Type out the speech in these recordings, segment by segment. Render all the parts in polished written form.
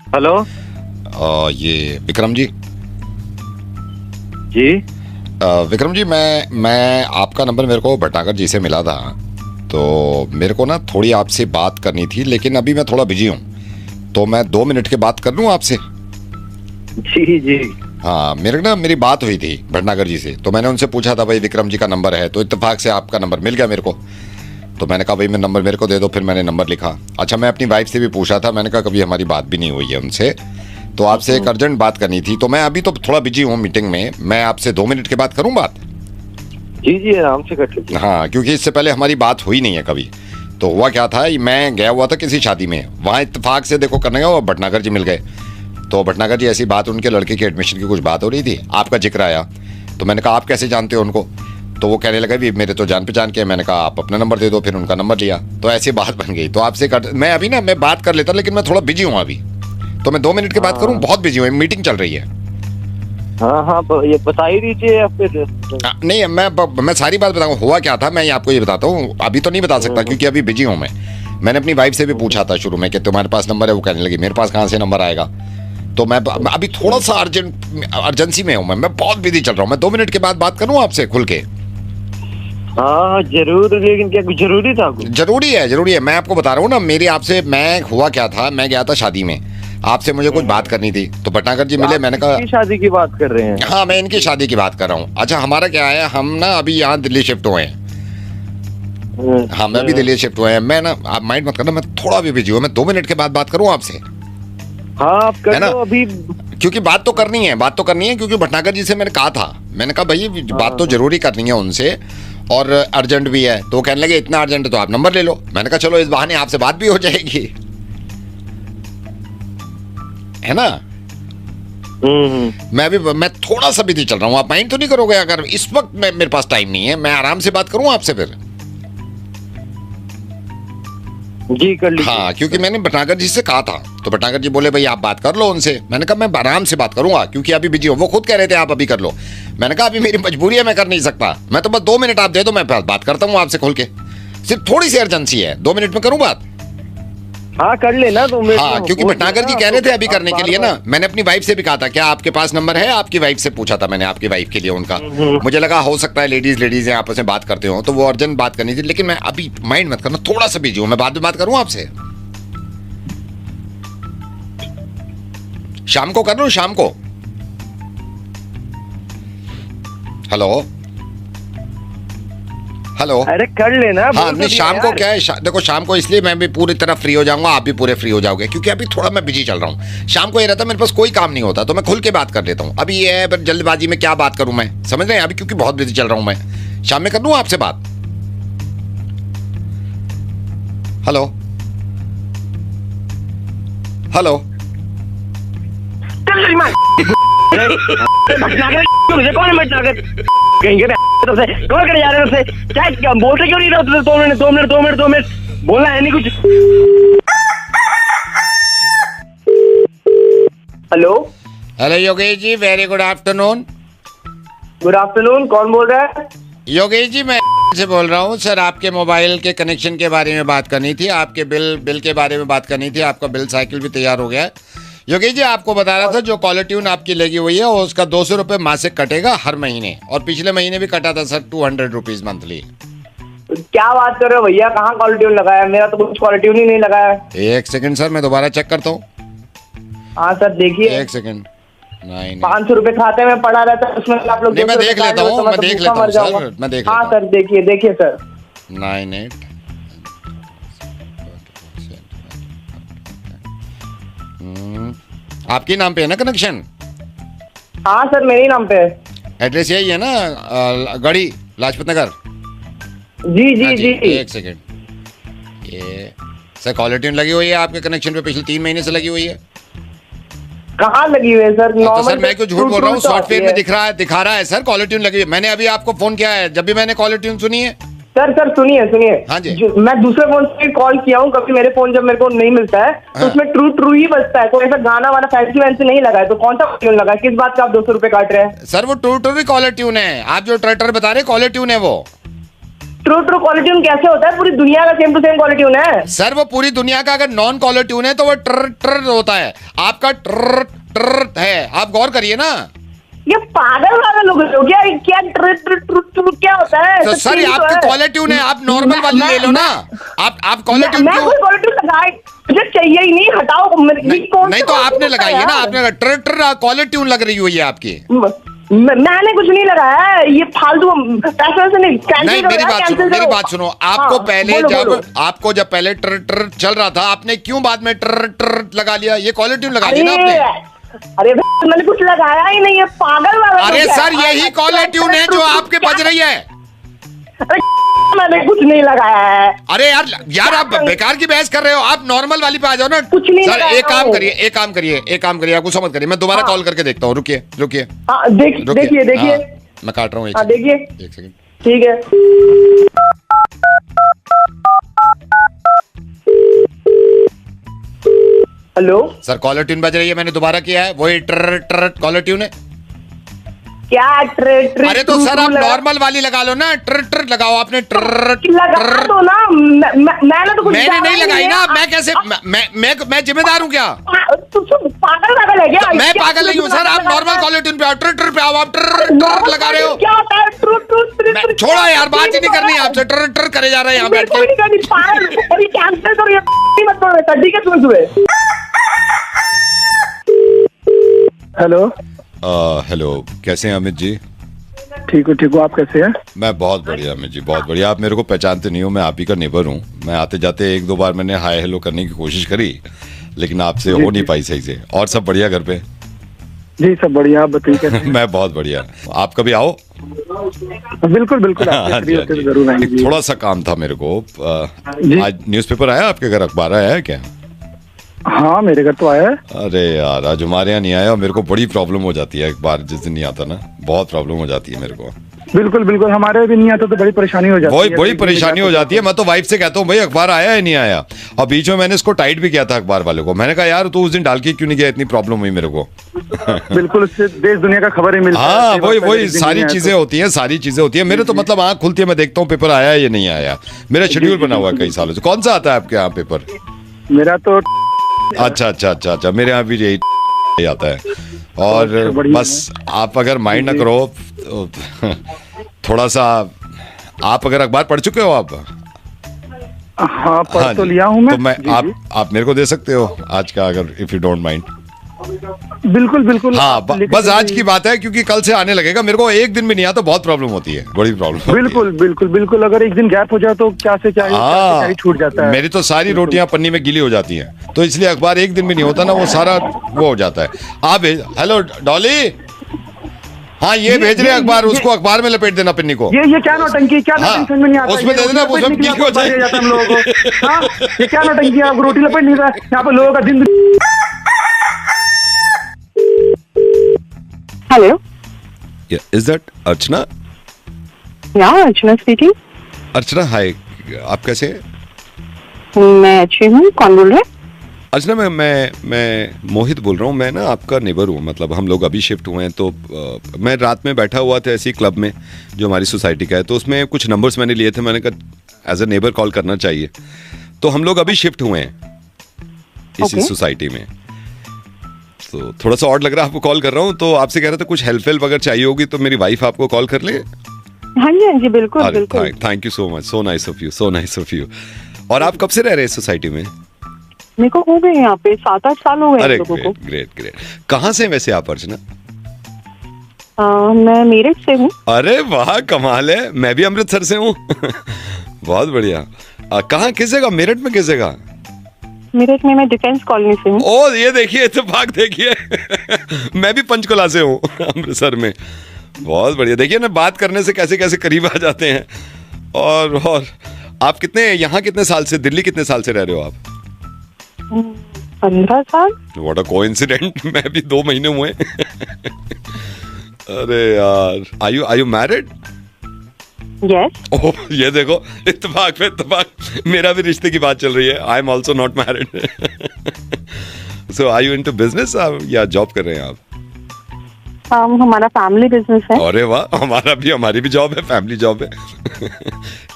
Hello. ये विक्रम जी। जी विक्रम जी, मैं आपका नंबर मेरे को भटनागर जी से मिला था। तो मेरे को ना थोड़ी आपसे बात करनी थी, लेकिन अभी मैं थोड़ा बिजी हूँ। तो मैं 2 मिनट के बात कर लूँ आपसे? जी जी। हाँ, मेरी बात हुई थी भटनागर जी से। तो मैंने उनसे पूछा था भाई विक्रम जी का नंबर है, तो इत्तेफाक से आपका नंबर मिल गया मेरे को। तो मैंने कहा भाई मैं नंबर मेरे को दे दो, फिर मैंने नंबर लिखा। अच्छा, मैं अपनी वाइफ से भी पूछा था, मैंने कहा कभी हमारी बात भी नहीं हुई है उनसे। तो आपसे एक अर्जेंट बात करनी थी। तो मैं अभी तो थोड़ा बिजी हूँ मीटिंग में, मैं आपसे 2 मिनट के बाद करूँ बात? जी जी, आराम से कर लीजिए। हाँ, क्योंकि इससे पहले हमारी बात हुई नहीं है कभी। तो हुआ क्या था, मैं गया हुआ था किसी शादी में, वहाँ इत्तेफाक से देखो करने गया, वो भटनागर जी मिल गए। तो भटनागर जी ऐसी बात, उनके लड़के की एडमिशन की कुछ बात हो रही थी, आपका जिक्र आया। तो मैंने कहा आप कैसे जानते हो उनको? तो वो कहने लगा भी मेरे तो जान पहचान के। मैंने कहा आप अपना नंबर दे दो, फिर उनका नंबर लिया, तो ऐसी बात बन गई। तो आपसे मैं अभी ना मैं बात कर लेता, लेकिन मैं थोड़ा बिजी हूँ अभी। तो मैं 2 मिनट के बाद करूँ? बहुत बिजी हूँ, मीटिंग चल रही है। हाँ हाँ, ये बता ही दीजिए या फिर। नहीं, मैं सारी बात बताऊँ। हुआ क्या था, मैं आपको ये बताता हूँ, अभी तो नहीं बता सकता क्योंकि अभी बिजी हूँ मैं। मैंने अपनी वाइफ से भी पूछा था शुरू में कि तुम्हारे पास नंबर है, वो कहने लगी मेरे पास कहाँ से नंबर आएगा। तो मैं अभी थोड़ा सा अर्जेंसी में हूँ, मैं बहुत बिजी चल रहा हूँ। मैं 2 मिनट के बाद बात करूँ आपसे खुल के? हाँ जरूर, लेकिन क्या कुछ जरूरी था कुछ? जरूरी है, जरूरी है। मैं आपको बता रहा हूँ ना, मेरी आपसे मैं हुआ क्या था, मैं गया था शादी में, आपसे मुझे कुछ बात करनी थी। तो भटनागर जी मिले, मैंने कहा शादी की बात कर रहे हैं? हाँ, मैं इनकी शादी की बात कर रहा हूँ। अच्छा, हमारा क्या है, हम ना अभी यहाँ दिल्ली शिफ्ट हुए हैं। हाँ, मैं भी दिल्ली शिफ्ट हुए हैं। मैं ना, आप माइंड मत करना, मैं थोड़ा भी बिजी हूँ। मैं 2 मिनट के बाद बात करूँ आपसे? हाँ आप कर लो अभी। क्योंकि बात तो करनी है, बात तो करनी है, क्योंकि भटनागर जी से मैंने कहा था, मैंने कहा भाई बात तो जरूरी करनी है उनसे, और अर्जेंट भी है। तो कहने लगे इतना अर्जेंट है तो आप नंबर ले लो। मैंने कहा चलो इस बहाने आपसे बात भी हो जाएगी, है ना? मैं थोड़ा सा बिजी चल रहा हूँ, आप माइंड तो नहीं करोगे अगर इस वक्त मेरे पास टाइम नहीं है, मैं आराम से बात करूँ आपसे फिर? जी कर लीजिए। हाँ, क्योंकि मैंने भटनागर जी से कहा था, तो भटनागर जी बोले भाई आप बात कर लो उनसे। मैंने कहा मैं आराम से बात करूंगा क्योंकि अभी बिजी हूँ। वो खुद कह रहे थे आप अभी कर लो। मैंने कहा अभी मेरी मजबूरी है, मैं कर नहीं सकता। मैं तो बस 2 मिनट आप दे दो, मैं बात करता हूँ आपसे खुल के। सिर्फ थोड़ी सी अर्जेंसी है, 2 मिनट में करूँ बात? हाँ कर लेना। हाँ, क्योंकि भटनागर जी कह रहे थे अभी करने के लिए ना। मैंने अपनी वाइफ से भी कहा था, क्या आपके पास नंबर है? आपकी वाइफ से पूछा था मैंने, आपकी वाइफ के लिए उनका। मुझे लगा हो सकता है लेडीज हैं, आपस में बात करते हो, तो वो अर्जेंट बात करनी थी। लेकिन मैं अभी, माइंड मत करना, थोड़ा सा बिजी हूँ, मैं बाद में बात करूँ आपसे? शाम को कर लूं, शाम को? Hello hello. अरे कर लेना। हाँ नहीं, शाम को क्या है, देखो शाम को इसलिए मैं भी पूरी तरह फ्री हो जाऊंगा, आप भी पूरे फ्री हो जाओगे, क्योंकि अभी थोड़ा मैं बिजी चल रहा हूँ। शाम को ये रहता मेरे पास कोई काम नहीं होता, तो मैं खुल के बात कर लेता हूँ। अभी ये है जल्दबाजी में क्या बात करूं मैं, समझ रहे हैं? अभी क्योंकि बहुत बिजी चल रहा हूं मैं। शाम में कर लूं आपसे बात? Hello hello. कौन करे जा रहे हैं? क्या बोलते क्यों नहीं रहे? 2 मिनट 2 मिनट बोलना है नहीं कुछ। Hello hello Yogesh ji, very good afternoon. Good afternoon, कौन बोल रहा है? योगेश जी, मैं से बोल रहा हूँ सर। आपके मोबाइल के कनेक्शन के बारे में बात करनी थी, आपके बिल के बारे में बात करनी थी। आपका बिल साइकिल भी तैयार हो गया है। योगेश जी, आपको बता रहा था जो कॉलर ट्यून आपकी लगी हुई है उसका 200 रुपये मासिक कटेगा हर महीने, और पिछले महीने भी कटा था सर 200 रुपीज मंथली। क्या बात कर रहे हो भैया? कहाँ कॉलर ट्यून लगाया? मेरा तो कुछ कॉलर ट्यून ही नहीं लगाया। एक सेकंड सर, मैं दोबारा चेक करता हूँ। हाँ सर देखिए। एक सेकंड। 500 रुपये खाते में पड़ा रहता है, उसमें आप लोग। मैं देख लेता हूँ, मैं देख लेता हूँ सर, मैं देख लेता हूँ। हाँ सर देखिए सर। 98 आपके नाम पे है ना कनेक्शन? हाँ सर मेरे ही नाम पे है। एड्रेस यही है ना, गढ़ी लाजपत नगर? जी जी जी। एक सेकंड। ये सर कॉलर ट्यून लगी हुई है आपके कनेक्शन पे, पिछले 3 महीने से लगी हुई है। कहाँ लगी हुई है सर? तो सर मैं क्यों झूठ बोल रहा हूँ? सॉफ्टवेयर में दिखा रहा है सर कॉलर ट्यून लगी हुई है। मैंने अभी आपको फोन किया है, जब भी मैंने कॉलर ट्यून सुनी है। सर सुनिए। हाँ जी। मैं दूसरे फोन से कॉल किया हूँ, कभी मेरे फोन जब मेरे को नहीं मिलता है तो उसमें ट्रू ही बजता है, कोई ऐसा गाना वाला फैंसी वैंसी नहीं लगा है। तो कौन सा ट्यून लगा है? किस बात का आप 200 रुपए काट रहे हैं? सर वो ट्रू ही कॉलर ट्यून है, आप जो ट्रैक्टर बता रहे कॉलर ट्यून है वो। ट्रू ट्रू कॉलर ट्यून कैसे होता है? पूरी दुनिया का same to same caller tune है सर। वो पूरी दुनिया का अगर नॉन कॉलर ट्यून है तो वो ट्र ट्र होता है, आपका ट्र ट्र है। आप गौर करिए ना। ये पागल लोग हो क्या? क्या ट्र ट्र ट्र ट्र क्या होता है? तो सर ये आपकी कॉलर ट्यून है, आप नॉर्मल वाली ले लो ना। आप कॉलर ट्यून मैं कोई कॉलर ट्यून लगाई मुझे चाहिए ही नहीं, हटाओ। नहीं तो आपने लगाई है ना, आपने ट्र ट्र कॉलर ट्यून लग रही हुई है आपकी। मैंने कुछ नहीं लगाया है, ये फालतू पैसे से नहीं। नहीं मेरी बात सुनो। आपको पहले आपको जब पहले ट्र ट्र चल रहा था, आपने क्यों बाद में ट्र ट्र लगा लिया? ये कॉलर ट्यून लगा लिया ना आपने। अरे मैंने कुछ लगाया ही नहीं है, पागल वाला। अरे सर यही कॉलर ट्यून है जो आपके बज रही है। अरे मैंने कुछ नहीं लगाया है। अरे यार आप बेकार की बहस कर रहे हो। आप नॉर्मल वाली पे आ जाओ ना। कुछ नहीं सर एक काम करिए आप गुस्सा मत करिए। मैं दोबारा कॉल करके देखता हूँ। रुकिए देखिए मैं काट रहा हूँ। देखिए एक सेकंड। ठीक है। हेलो सर कॉलर ट्यून बज रही है, मैंने दोबारा किया है। वही ट्र ट्र कॉलर ट्यून है। क्या ट्र ट्र? अरे तो सर आप नॉर्मल वाली लगा लो ना। ट्र ट्र लगाओ। आपने ट्र लगा दो ना। मैंने तो कुछ मैंने नहीं लगाई ना। मैं कैसे मैं जिम्मेदार हूँ क्या? पागल है क्या? मैं पागल नहीं हूँ सर। आप नॉर्मल कॉलर ट्यून पे आओ। ट्र ट्र पे आओ। आप ट्र ट्र लगा रहे हो। क्या होता है ट्रू ट्रू? छोड़ो यार, बात ही नहीं करनी आपसे। ट्र ट्र करे जा रहे हैं यहाँ बैठ के। कैंसिल करो ये मत करो। ठीक है सुबह। हेलो हेलो, कैसे हैं अमित जी? ठीक हूँ। आप कैसे हैं? मैं बहुत बढ़िया अमित जी, बहुत बढ़िया। आप मेरे को पहचानते नहीं हो, मैं आप ही का नेबर हूँ। मैं आते जाते एक दो बार मैंने हाय हेलो करने की कोशिश करी, लेकिन आपसे हो नहीं पाई सही से। और सब बढ़िया घर पे? जी सब बढ़िया। आप बताइए कैसे? मैं बहुत बढ़िया। आप कभी आओ। बिल्कुल जरूर आएंगे। थोड़ा सा काम था मेरे को। आज न्यूज़पेपर आया आपके घर? अखबार आया है क्या? हाँ मेरे घर तो आया है। अरे यार आज हमारे यहाँ नहीं आया। मेरे को बड़ी प्रॉब्लम हो जाती है अखबार जिस दिन नहीं आता ना। बहुत प्रॉब्लम हो जाती है मेरे को। बिल्कुल हमारे भी नहीं आता तो बड़ी परेशानी हो जाती है। बड़ी परेशानी हो जाती है। मैं तो वाइफ से कहता हूँ भाई अखबार आया है नहीं आया। और बीच में मैंने इसको टाइट भी किया था अखबार वाले को। मैंने कहा यार तू उस दिन डाल के क्यों नहीं गया? इतनी प्रॉब्लम हुई मेरे को। बिल्कुल उससे देश दुनिया का खबर ही मिलता है। हाँ वही सारी चीजें होती है। मेरे तो मतलब आँख खुलती है, मैं देखता हूँ पेपर आया है या नहीं आया। मेरा शेड्यूल बना हुआ है कई सालों से। कौन सा आता है आपके यहाँ पेपर? मेरा तो अच्छा। मेरे यहाँ भी यही आता है। और बस आप अगर माइंड ना करो तो थोड़ा सा, आप अगर अखबार पढ़ चुके हो आप? हाँ पढ़ तो लिया हूँ मैं। तो मैं आप मेरे को दे सकते हो आज का, अगर इफ यू डोंट माइंड। बिल्कुल। हाँ बस आज की बात है, क्योंकि कल से आने लगेगा। मेरे को एक दिन भी नहीं आता, बहुत प्रॉब्लम होती है, बड़ी प्रॉब्लम। बिल्कुल अगर एक दिन गैप हो जाए तो क्या से क्या छूट जाता है। मेरी तो सारी रोटियां पन्नी में गीली हो जाती हैं, तो इसलिए अखबार एक दिन भी नहीं होता ना, वो सारा वो हो जाता है। आप हेलो डॉली, हाँ ये भेज रहे अखबार, उसको अखबार में लपेट देना पिन्नी को। ये क्या नौटंकी, क्या समझ में नहीं आता। उसमें दे देना, उसमें गीली हो जाए हम लोगों को। हाँ ये क्या नौटंकी, आपको रोटी लपेट नहीं रहा यहाँ पे लोगों का दिन। Hello. Yeah, is that Archana? Yeah, Archana speaking. Archana hi, आप कैसे हैं? मैं अच्छी हूँ, कौन बोल रहे हैं? अर्चना मैं मोहित बोल रहा हूँ। मैं ना आपका नेबर हूँ, मतलब हम लोग अभी शिफ्ट हुए हैं। तो मैं रात में बैठा हुआ था ऐसी क्लब में जो हमारी सोसाइटी का है, तो उसमें कुछ नंबर्स मैंने लिए थे। मैंने कहा एज अ नेबर कॉल करना चाहिए। तो हम लोग अभी शिफ्ट हुए हैं इसी सोसाइटी में, तो थोड़ा सा ऑड लग रहा है आपको कॉल कर रहा हूँ। तो आपसे कह रहा था कुछ हेल्प अगर चाहिए होगी तो मेरी वाइफ आपको कॉल कर ले। हाँ जी बिल्कुल। Thank you so much, so nice of you. और आप कब से रह रहे हैं सोसाइटी में? मेरे को हो गए यहाँ पे 7-8 साल हो गए। अरे ग्रेट। कहाँ से वैसे आप अर्चना? मैं मेरठ से हूँ। अरे वाह कमाल है, मैं भी अमृतसर से हूँ। बहुत बढ़िया। कहाँ, किस जगह? मेरठ में किस जगह? मेरठ में मैं डिफेंस कॉलोनी से हूँ। ओ ये देखिए इत्तेफाक, देखिए मैं भी पंचकुला से हूँ अमृतसर में। बहुत बढ़िया। देखिए ना, बात करने से कैसे कैसे करीब आ जाते हैं। और आप यहाँ कितने साल से, दिल्ली कितने साल से रह रहे हो आप? 15 साल। व्हाट अ कोइंसिडेंट, मैं भी 2 महीने हुए। अरे यार, आर यू मैरिड? Yes. ओह ये देखो, इत्तेफाक पे इत्तेफाक, मेरा भी रिश्ते की बात चल रही है। I am also not married. So are you into business या जॉब कर रहे हैं आप? हमारा फैमिली बिजनेस है। अरे वाह, हमारी भी जॉब है, फैमिली जॉब है।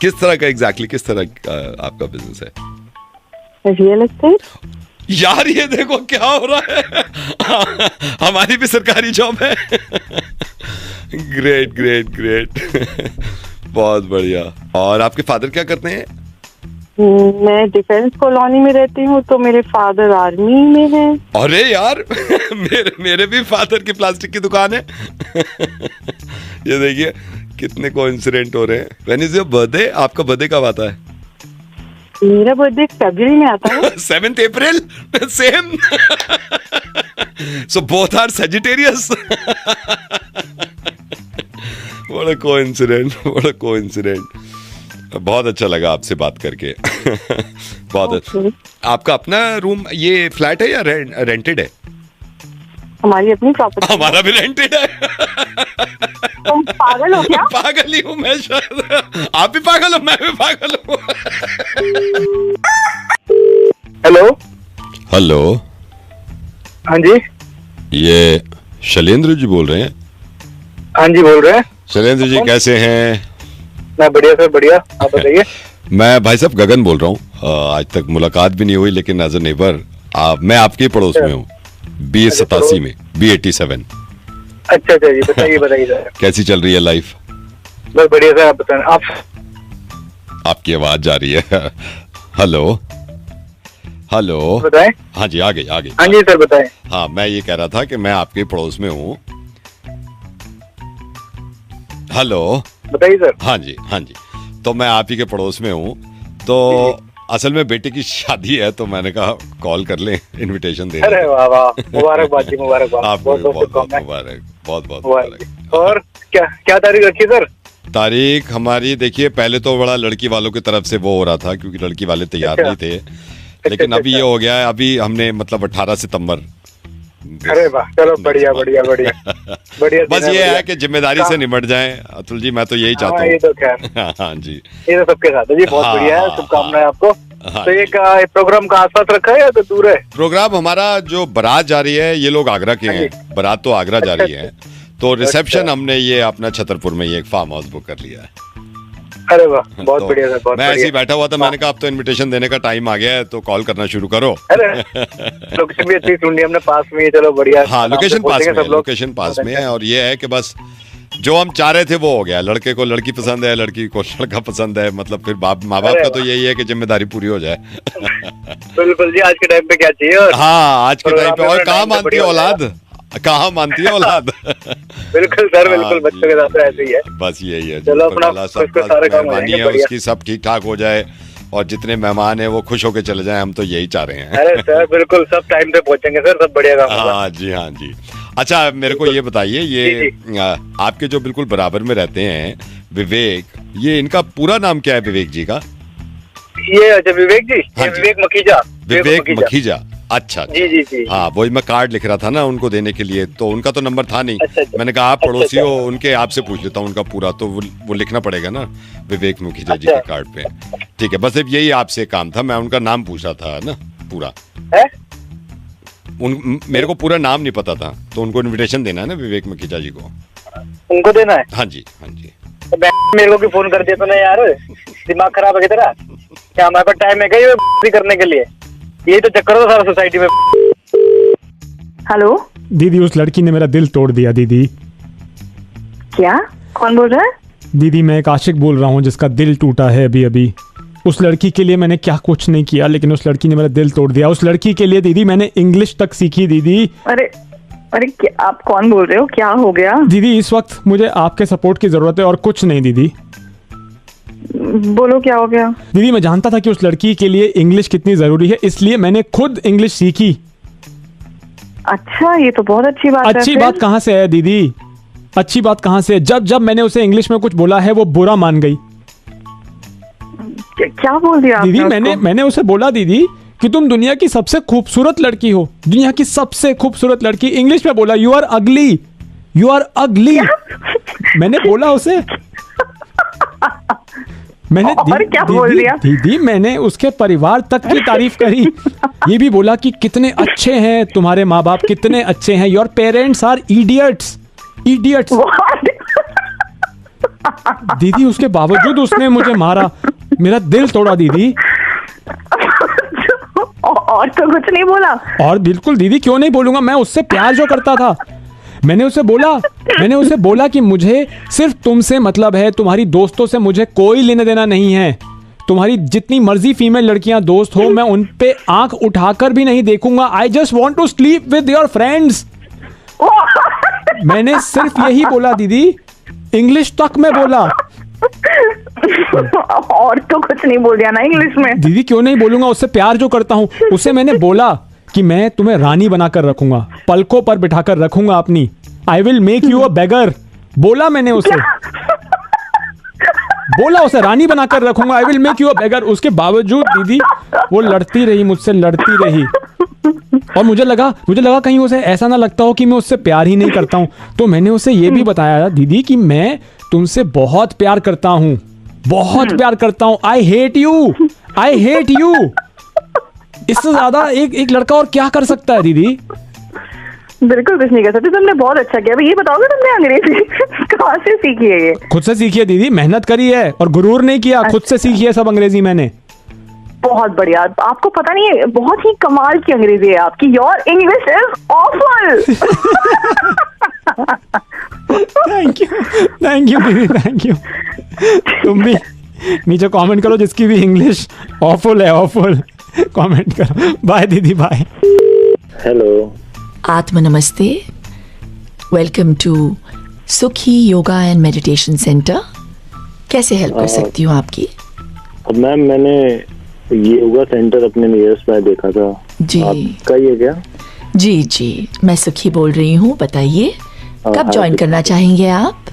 किस तरह का एग्जैक्टली किस तरह का आपका बिजनेस है? Real estate. यार ये देखो क्या हो रहा है। हमारी भी सरकारी जॉब है। Great great great. बहुत बढ़िया। और आपके फादर क्या करते हैं? मैं डिफेंस कॉलोनी में रहती हूँ, तो मेरे फादर आर्मी में हैं। अरे यार, मेरे भी फादर की प्लास्टिक की दुकान है। ये देखिए कितने कोइंसिडेंट हो रहे हैं। When is your birthday? आपका बर्थडे कब आता है? मेरा बर्थडे फरवरी में आता है। 7th April? Same. So both are Sagittarius. What a coincidence, what a coincidence. बहुत अच्छा लगा आपसे बात करके। बहुत अच्छा। आपका अपना रूम, ये फ्लैट है या रेंटेड है? हमारी अपनी प्रॉपर्टी। हमारा भी रेंटेड है। तुम पागल हो क्या? पागल ही हूँ मैं शायद। आप भी पागल हो, मैं भी पागल हूँ। हेलो। हेलो। हाँ जी। ये शैलेंद्र जी बोल रहे हैं? हाँ जी बोल रहे हैं। शैलेंद्र जी कैसे हैं? मैं बढ़िया सर, बढ़िया। आप बताइए। मैं भाई साहब गगन बोल रहा हूँ। आज तक मुलाकात भी नहीं हुई, लेकिन एज ए नेबर मैं आपके पड़ोस में हूँ। B87 में, B87। अच्छा अच्छा जी, बताइए बताइए सर। कैसी चल रही है लाइफ? बस बढ़िया सर, आप बताएं। आप आपकी आवाज जा रही है। Hello hello. बताएं। हाँ जी, आ गई। हाँ जी सर, बताएं। हाँ, मैं ये कह रहा था कि मैं आपके पड़ोस में हूँ। हेलो। बताइए सर। हाँ जी हाँ जी। तो मैं आप ही के पड़ोस में हूँ। तो असल में बेटे की शादी है, तो मैंने कहा कॉल कर लें, इनविटेशन दे। अरे वाह वाह, मुबारकबाद जी, मुबारकबाद। आपको बहुत बहुत बहुत शुभकामनाएं। मुबारक, बहुत बहुत मुबारक। और क्या क्या तारीख रखी सर? तारीख हमारी देखिए, पहले तो बड़ा लड़की वालों की तरफ से वो हो रहा था, क्योंकि लड़की वाले तैयार नहीं थे। लेकिन अभी ये हो गया है, अभी हमने मतलब 18 सितंबर। अरे वाह, चलो बढ़िया बढ़िया बढ़िया बढ़िया। बस ये है कि जिम्मेदारी से निपट जाएं अतुल जी, मैं तो यही चाहता हूँ। ये तो खैर। हाँ जी, ये तो सबके साथ है जी। बहुत बढ़िया है, शुभकामनाएं आपको। तो ये प्रोग्राम का आसपास रखा है या तो दूर है? प्रोग्राम हमारा जो बारात जा रही है, ये लोग आगरा के हैं। बारात तो आगरा जा रही है, तो रिसेप्शन हमने ये अपना छतरपुर में ये एक फार्म हाउस बुक कर लिया है। अरे वाह, बहुत बढ़िया सर, बहुत मैं ऐसे ही बढ़िया। बैठा हुआ था, मैंने कहा अब तो इनविटेशन देने का टाइम आ गया है, तो कॉल करना शुरू करो। अरे लोकेशन भी अच्छी ढूंढी हमने, पास में ही। चलो बढ़िया। हाँ, लोकेशन पास में है, लोकेशन पास में है। और ये है कि बस जो हम चाह रहे थे वो हो गया। लड़के को लड़की पसंद है, लड़की को लड़का पसंद है। मतलब फिर माँ बाप का तो यही है कि जिम्मेदारी पूरी हो जाए। बिल्कुल जी, आज के टाइम पे क्या चाहिए। हाँ, आज के टाइम पे। और कहाँ मानती है औलाद, कहाँ मानती है औलाद। बिल्कुल सर, बिल्कुल। बच्चों के साथ तो ऐसे ही है। बस यही है। चलो अपना सारे काम मेहरबानी है उसकी, सब ठीक ठाक हो जाए और जितने मेहमान हैं वो खुश होके चले जाएं। हम तो यही चाह रहे हैं। अरे सर बिल्कुल, सब टाइम पे पहुंचेंगे सर, सब बढ़िया काम होगा। हाँ जी, हाँ जी। अच्छा, मेरे को ये बताइए, ये आपके जो बिल्कुल बराबर में रहते हैं विवेक, ये इनका पूरा नाम क्या है विवेक जी का? ये अच्छा विवेक जी, हाँ ये जी। विवेक मखीजा। विवेक मखीजा। अच्छा जी जी जी। हाँ, वही मैं कार्ड लिख रहा था ना उनको देने के लिए, तो उनका तो नंबर था नहीं। अच्छा, अच्छा। मैंने कहा आप पड़ोसी हो, उनके आपसे पूछ लेता हूँ उनका पूरा, तो वो लिखना पड़ेगा ना विवेक मुखीजा जी के कार्ड पे। ठीक है, बस अब यही आपसे काम था, मैं उनका नाम पूछ रहा था ना पूरा। है? मेरे को पूरा नाम नहीं पता था, तो उनको इनविटेशन देना है ना विवेक मुखीजा जी को। उनको देना है? हाँ जी, हाँ जी। तो मेरे को भी फोन कर दिया तो ना यार, दिमाग खराब है तेरा क्या? हमारे पास टाइम है क्या ये करने के लिए? यही तो चक्कर हो सारा सोसाइटी में। हेलो दीदी, उस लड़की ने मेरा दिल तोड़ दिया दीदी। क्या? कौन बोल रहा है? दीदी, मैं एक आशिक बोल रहा हूँ जिसका दिल टूटा है अभी अभी। उस लड़की के लिए मैंने क्या कुछ नहीं किया, लेकिन उस लड़की ने मेरा दिल तोड़ दिया। उस लड़की के लिए दीदी मैंने इंग्लिश तक सीखी दीदी। अरे अरे क्या, आप कौन बोल रहे हो? क्या हो गया? दीदी, इस वक्त मुझे आपके सपोर्ट की जरूरत है और कुछ नहीं दीदी। बोलो क्या हो गया? दीदी, मैं जानता था कि उस लड़की के लिए इंग्लिश कितनी जरूरी है, इसलिए मैंने खुद इंग्लिश सीखी। अच्छा, ये तो बहुत अच्छी बात है। अच्छी फिर? बात कहाँ से है दीदी? अच्छी बात कहाँ से है? जब जब मैंने उसे इंग्लिश में कुछ बोला है वो बुरा मान गई। क्या बोल दिया दीदी, आपने मैंने उसे बोला दीदी कि तुम दुनिया की सबसे खूबसूरत लड़की हो, दुनिया की सबसे खूबसूरत लड़की। इंग्लिश में बोला, you are ugly, you are ugly. मैंने बोला उसे, मैंने और क्या बोल दिया? दीदी, मैंने उसके परिवार तक की तारीफ करी। ये भी बोला कि कितने अच्छे हैं तुम्हारे माँ बाप, कितने अच्छे हैं, your parents are idiots. Idiots. दीदी उसके बावजूद उसने मुझे मारा, मेरा दिल तोड़ा दीदी। और तो कुछ नहीं बोला? और बिल्कुल दीदी, क्यों नहीं बोलूंगा, मैं उससे प्यार जो करता था। मैंने उसे बोला कि मुझे सिर्फ तुमसे मतलब है, तुम्हारी दोस्तों से मुझे कोई लेना देना नहीं है। तुम्हारी जितनी मर्जी फीमेल लड़कियां दोस्त हो, मैं उन पे आंख उठाकर भी नहीं देखूंगा। I just want to sleep with your friends. मैंने सिर्फ यही बोला दीदी, इंग्लिश तक में बोला। और तो कुछ नहीं बोल दिया ना इंग्लिश में? दीदी क्यों नहीं बोलूंगा, उससे प्यार जो करता हूं। उसे मैंने बोला कि मैं तुम्हें रानी बनाकर रखूंगा, पलकों पर बिठाकर रखूंगा अपनी। I will make you a beggar, बोला मैंने उसे। बोला उसे, रानी बनाकर रखूंगा, I will make you a beggar. उसके बावजूद दीदी वो लड़ती रही, मुझसे लड़ती रही। और मुझे लगा कहीं उसे ऐसा ना लगता हो कि मैं उससे प्यार ही नहीं करता हूं। तो मैंने उसे ये भी बताया दीदी कि मैं तुमसे बहुत प्यार करता हूं, बहुत प्यार करता हूं। I hate you. इससे ज्यादा एक लड़का और क्या कर सकता है दीदी? बिल्कुल कुछ नहीं कर सकते। तुमने बहुत अच्छा किया। ये बताओगे तुमने अंग्रेजी कहाँ से सीखी है? ये खुद से सीखी है दीदी, मेहनत करी है और गुरूर नहीं किया, खुद से सीखी है सब अंग्रेजी मैंने। बहुत बढ़िया। आपको पता नहीं है, बहुत ही कमाल की अंग्रेजी है आपकी। Your English is awful. Thank you दीदी, थैंक यू। तुम भी नीचे कमेंट करो जिसकी भी इंग्लिश ऑफुल है, ऑफुल कमेंट करो। बाय दीदी, बाय। हेलो, आत्म नमस्ते। वेलकम टू सुखी योगा एंड मेडिटेशन सेंटर। कैसे हेल्प कर सकती हूँ आपकी? मैम मैंने ये योगा सेंटर अपने नियरेस्ट में देखा था। जी। आपका ये क्या? जी, मैं सुखी बोल रही हूँ, बताइए कब ज्वाइन करना चाहेंगे आप?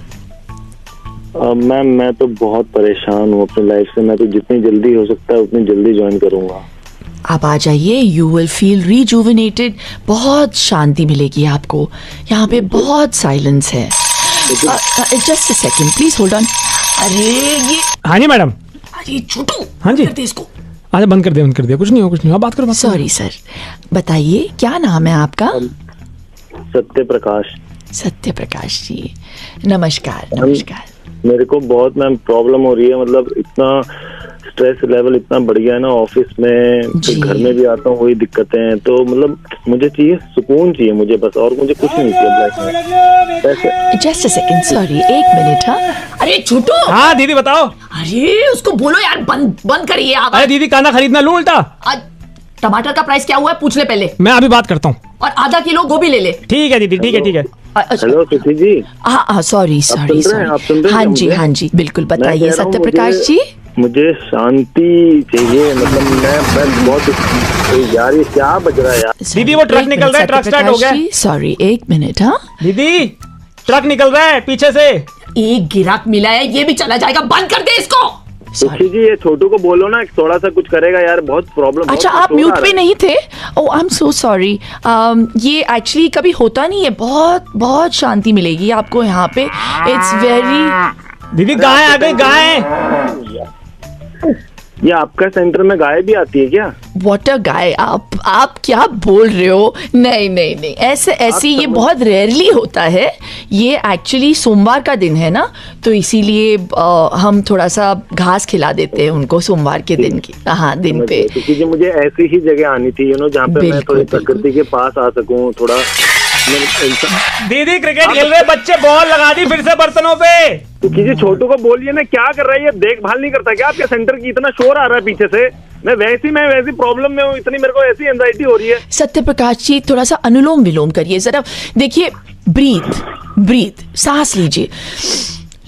मैम मैं तो बहुत परेशान हूँ अपनी लाइफ से। मैं तो जितनी जल्दी हो सकता है उतनी जल्दी ज्वाइन करूँगा। आप आ जाइए, यू विल फील रिजुविनेटेड। बहुत शांति मिलेगी आपको। यहाँ पे बहुत साइलेंस है। Just a second please, hold on. अरे ये, हाँ जी मैडम। अरे छोटू, हाँ जी, कर दे इसको। अच्छा बंद कर दिया। कुछ नहीं हो, आप बात करो। सॉरी सर, बताइए क्या नाम है आपका? सत्य प्रकाश। सत्य प्रकाश जी, नमस्कार। मेरे को बहुत मैम प्रॉब्लम हो रही है। मतलब इतना स्ट्रेस लेवल इतना बढ़ गया है ना ऑफिस में, फिर घर में भी आता हूँ वही दिक्कतें हैं। तो मतलब मुझे चाहिए सुकून, चाहिए मुझे बस, और मुझे कुछ नहीं चाहिए। जस्ट अ सेकंड, सॉरी, एक मिनट। हाँ, अरे छोटू। हाँ दीदी बताओ। अरे उसको बोलो यार, बंद करिए आप। अरे दीदी खाना खरीदना लूं उल्टा। टमाटर का प्राइस क्या हुआ है पूछ ले पहले। मैं अभी बात करता हूँ। और आधा किलो गोभी ले ले। ठीक है दीदी, ठीक है। हेलो सुखी जी। हाँ सॉरी। हाँ जी, बिल्कुल बताइए सत्य प्रकाश जी। मुझे शांति चाहिए। मतलब मैं बहुत यार, ये क्या बज रहा है यार? दीदी वो ट्रक निकल रहा है, ट्रक स्टार्ट हो गया। सॉरी, एक मिनट। हाँ दीदी, ट्रक निकल रहा है पीछे से। एक गिराक मिला है, ये भी चला जाएगा, बंद कर दे इसको। सुखी जी ये छोटू को बोलो ना थोड़ा सा कुछ करेगा यार, बहुत प्रॉब्लम। अच्छा आप म्यूट पे नहीं थे? ओह आई एम सो सॉरी। ये एक्चुअली कभी होता नहीं है। बहुत शांति मिलेगी आपको यहाँ पे। It's very. दीदी गाय आ गई, गाय। ये आपका सेंटर में गाय भी आती है क्या? व्हाट अ गाय, आप क्या बोल रहे हो? नहीं, ऐसे ये बहुत रेयरली होता है। ये एक्चुअली सोमवार का दिन है ना, तो इसीलिए हम थोड़ा सा घास खिला देते हैं उनको सोमवार के दिन की। हाँ, दिन पे। क्योंकि मुझे ऐसी ही जगह आनी थी जहाँ पे मैं थोड़ी प्रकृति के पास आ सकूँ थोड़ा। दीदी क्रिकेट खेल रहे बच्चे, बॉल लगा दी फिर से बर्तनों पे। तो किसी छोटू को बोलिए ना, क्या कर रहा है ये? देखभाल नहीं करता क्या आपके सेंटर की? इतना शोर आ रहा है पीछे से। मैं वैसी प्रॉब्लम में हूँ, इतनी मेरे को ऐसी एंजाइटी हो रही है। सत्य प्रकाश जी थोड़ा सा अनुलोम विलोम करिए जरा। देखिए, ब्रीथ, सांस लीजिए,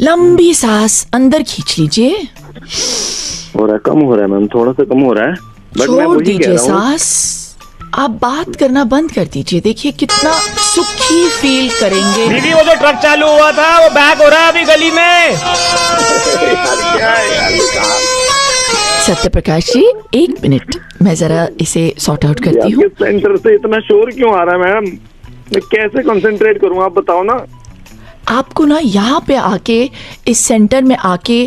लंबी सांस अंदर खींच लीजिए। हो रहा है, कम हो रहा है मैम, थोड़ा सा कम हो रहा है। छोड़ दीजिए सांस। आप बात करना बंद कर दीजिए। देखिए कितना सुखी फील करेंगे। दीदी वो जो ट्रक चालू हुआ था वो बैक हो रहा है अभी गली में। सत्य प्रकाश जी एक मिनट, मैं जरा इसे सॉर्ट आउट करती हूँ। सेंटर से इतना शोर क्यों आ रहा है मैम? मैं कैसे कंसंट्रेट करूँ आप बताओ ना। आपको ना यहाँ पे आके, इस सेंटर में आके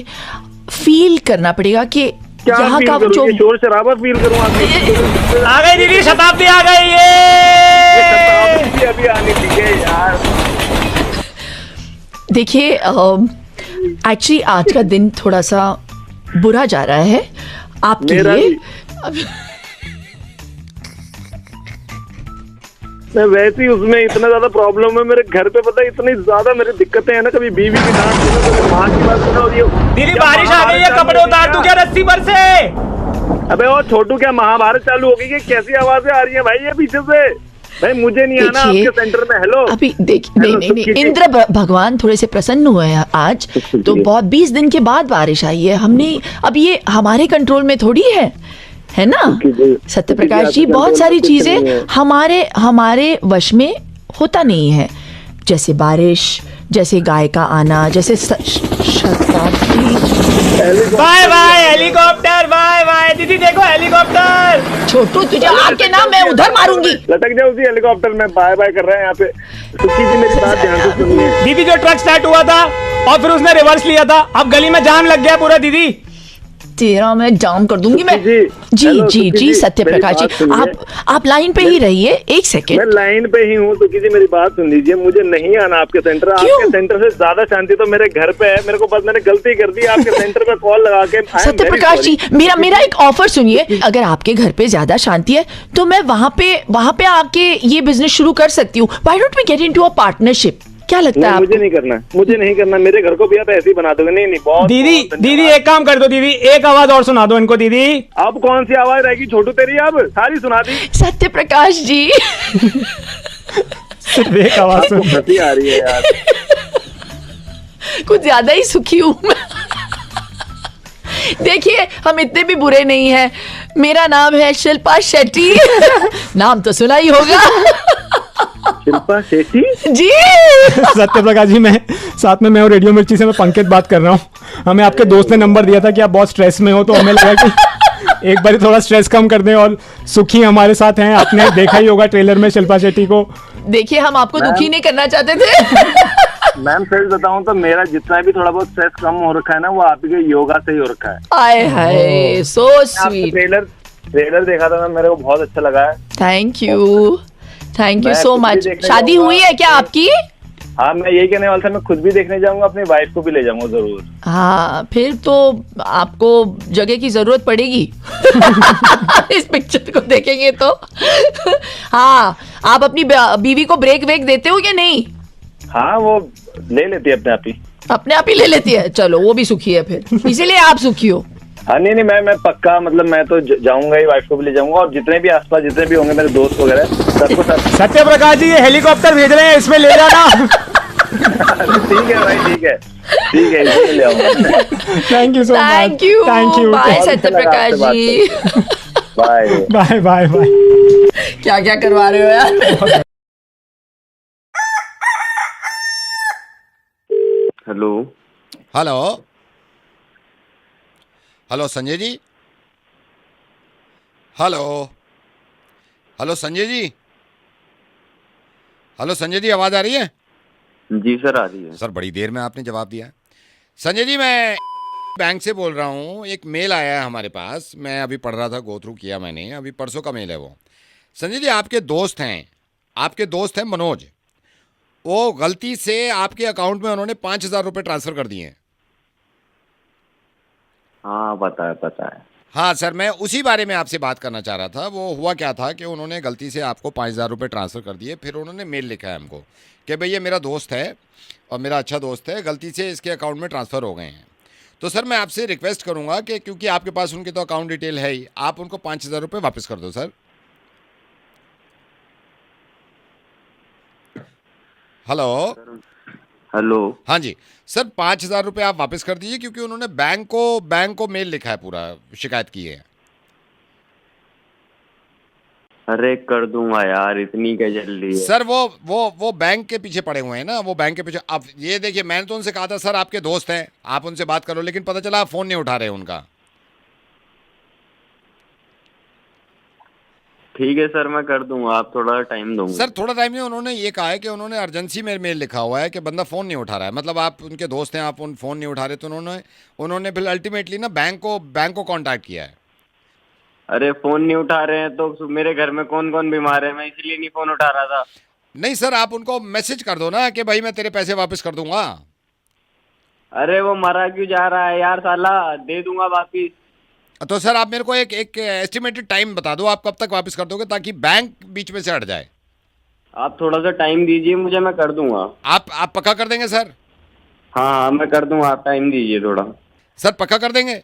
फील करना पड़ेगा कि यहाँ का जो शोर शराबा फील करूँ। आ गई दीदी, शताब्दी आ गई। ये शताब्दी अभी आनी थी यार। देखिए एक्चुअली आज का दिन थोड़ा सा बुरा जा रहा है आपके मेरा लिए। मैं वैसे ही उसमें इतना ज्यादा प्रॉब्लम है मेरे घर पे, पता है इतनी ज्यादा मेरी दिक्कतें हैं ना, कभी बीवी की डांट सुनो, कभी माँ की बात सुनो। और ये दीदी क्या बारिश आ गई है, महाभारत कपड़े चालू उतार हो दूं गई क्या रस्सी पर से? अबे ओ छोटू, क्या महाभारत चालू हो गई? ये कैसी आवाजें आ रही है भाई ये पीछे से? भाई मुझे नहीं आना देखिए, आपके सेंटर में। हेलो अभी देखिए, नहीं हेलो, नहीं नहीं, सुखी जी। इंद्र भगवान थोड़े से प्रसन्न हुए हैं आज, तो बहुत 20 दिन के बाद बारिश आई है। हमने अब ये हमारे कंट्रोल में थोड़ी है ना सुखी जी, सत्य सुखी जी, प्रकाश जी? आपके बहुत कंट्रोल सारी में कुछ नहीं चीजें है। हमारे हमारे वश में होता नहीं है, जैसे बारिश, जैसे गाय का आना, जैसे Shatabdi. Bye bye helicopter, bye bye दीदी, देखो हेलीकॉप्टर। छोटू तुझे आके ना मैं उधर मारूंगी। लटक जाओ उसी हेलीकॉप्टर में, बाय बाय कर रहे हैं यहाँ पे। सुखी जी मेरी बात ध्यान से सुनिए। दीदी जो ट्रक स्टार्ट हुआ था और फिर उसने रिवर्स लिया था, अब गली में जाम लग गया पूरा। दीदी तेरा मैं जाम कर दूंगी मैं। सुखी जी, जी हेलो, जी सुखी जी जी, सत्य मेरी प्रकाश बात जी, सुनिए। आप लाइन पे ही रहिए, एक मैं सेकेंड। लाइन पे ही हूँ, सुखी जी मेरी बात सुन लीजिए। मुझे नहीं आना आपके सेंटर। क्यों? आपके सेंटर से ज्यादा शांति तो मेरे घर पे है। मेरे को बस मैंने गलती कर दी, आपके सेंटर पे कॉल लगा के। सत्य प्रकाश जी, मेरा एक ऑफर सुनिए। अगर आपके घर पे ज्यादा शांति है तो मैं वहां पे आके ये बिजनेस शुरू कर सकती हूँ। Why don't we get into a partnership? क्या लगता है मुझे आपको? नहीं करना, मुझे नहीं करना। मेरे घर को भी आप ऐसे ही बना दोगे? नहीं नहीं, बहुत दीदी बहुत दीदी धन्यवाद। एक काम कर दो दीदी, एक आवाज और सुना दो इनको दीदी। अब कौन सी आवाज रहेगी छोटू तेरी? अब सारी सुना दी। सत्य प्रकाश जी सिर्फ एक आवाज सुन। हंसी आ रही है यार। कुछ ज्यादा ही सुखी हूं मैं। देखिए हम इतने भी बुरे नहीं हैं। मेरा नाम है शिल्पा शेट्टी। नाम तो सुना ही होगा। शिल्पा शेट्टी जी सत्य प्रकाश जी, मैं साथ में मैं और रेडियो मिर्ची से मैं पंकज बात कर रहा हूँ। हमें आपके दोस्त ने नंबर दिया था कि आप बहुत स्ट्रेस में हो, तो हमें लगा कि एक बार थोड़ा स्ट्रेस कम कर दें। और सुखी हमारे साथ हैं, आपने देखा ही होगा ट्रेलर में शिल्पा शेट्टी को। देखिए हम आपको दुखी नहीं करना चाहते थे। मैम सच बताऊं तो मेरा जितना भी थोड़ा बहुत स्ट्रेस कम हो रखा है ना, वो आपके योगा से ही हो रखा है। आए हाय सो आपका स्वीट। ट्रेलर देखा था मैं, मेरे को बहुत अच्छा लगा है। थैंक यू मैं सो खुद भी मच। देखने शादी जाऊंगा। हुई है क्या आपकी? हाँ मैं यही कहने वाला था, मैं खुद भी देखने जाऊंगा, अपनी वाइफ को भी ले जाऊंगा जरूर। हाँ फिर तो आपको जगह की जरूरत पड़ेगी। इस पिक्चर को देखेंगे तो। हाँ आप अपनी बीवी को ब्रेक वेक देते हो या नहीं? हाँ वो ले लेती है अपने आप ही। अपने आप ही ले लेती है, चलो वो भी सुखी है फिर, इसीलिए आप सुखी हो। हाँ नहीं नहीं, मैं पक्का मतलब मैं तो जाऊंगा ही, वाइफ को भी ले जाऊंगा, और जितने भी आसपास जितने भी होंगे मेरे दोस्त वगैरह सबको साथ। सत्य प्रकाश जी, ये हेलीकॉप्टर भेज रहे हैं, इसमें ले जाना। ठीक है भाई, ठीक है ठीक है, इसमें ले आऊंगा। Thank you so much. Thank you, thank you. Bye बहुत सत्य अच्छा लगा प्रकाश आपसे बात जी। बाय। Bye bye bye. क्या क्या करवा रहे हो यार? Hello hello hello Sanjay ji. Hello hello Sanjay ji. Hello Sanjay ji, आवाज आ रही है? जी सर आ रही है। सर बड़ी देर में आपने जवाब दिया। संजय जी, मैं बैंक से बोल रहा हूँ। एक मेल आया है हमारे पास, मैं अभी पढ़ रहा था, गो थ्रू किया मैंने, अभी परसों का मेल है वो। संजय जी, आपके दोस्त हैं मनोज, वो गलती से आपके अकाउंट में उन्होंने 5,000 रुपये ट्रांसफ़र कर दिए हैं। हाँ पता है। हाँ सर, मैं उसी बारे में आपसे बात करना चाह रहा था। वो हुआ क्या था कि उन्होंने गलती से आपको 5,000 रुपये ट्रांसफ़र कर दिए, फिर उन्होंने मेल लिखा है हमको कि भैया मेरा दोस्त है और मेरा अच्छा दोस्त है, गलती से इसके अकाउंट में ट्रांसफ़र हो गए हैं। तो सर मैं आपसे रिक्वेस्ट करूंगा कि क्योंकि आपके पास उनके तो अकाउंट डिटेल है ही, आप उनको 5,000 रुपये वापस कर दो सर। हेलो हाँ जी सर, 5,000 रुपये आप वापस कर दीजिए, क्योंकि उन्होंने बैंक को मेल लिखा है, पूरा शिकायत की है। अरे कर दूंगा यार, इतनी क्या जल्दी है? सर वो बैंक के पीछे पड़े हुए हैं ना, वो बैंक के पीछे। अब ये देखिए, मैंने तो उनसे कहा था सर आपके दोस्त हैं, आप उनसे बात करो, लेकिन पता चला आप फ़ोन नहीं उठा रहे उनका। ठीक है सर, मैं कर दूंगा, आप थोड़ा टाइम दोगे? सर थोड़ा टाइम नहीं, उन्होंने ये कहा है कि उन्होंने अर्जेंसी में मेल लिखा हुआ है कि बंदा फ़ोन नहीं उठा रहा है, मतलब आप उनके दोस्त हैं, आप उन फ़ोन नहीं उठा रहे, तो उन्होंने फिर अल्टीमेटली ना बैंक को कांटेक्ट किया है। अरे फोन नहीं उठा रहे हैं तो मेरे घर में कौन कौन बीमार है, मैं इसलिए नहीं फोन उठा रहा था। नहीं सर, आप उनको मैसेज कर दो ना कि भाई मैं तेरे पैसे वापस कर दूंगा। अरे वो मरा क्यों जा रहा है यार साला, दे दूंगा वापिस। तो सर आप मेरे को एक एस्टिमेटेड टाइम बता दो, आप कब तक वापस कर दोगे, ताकि बैंक बीच में से हट जाए। आप थोड़ा सा टाइम दीजिए मुझे, मैं कर दूंगा। आप पक्का कर देंगे सर? हाँ मैं कर दूंगा, आप टाइम दीजिए थोड़ा। सर पक्का कर देंगे?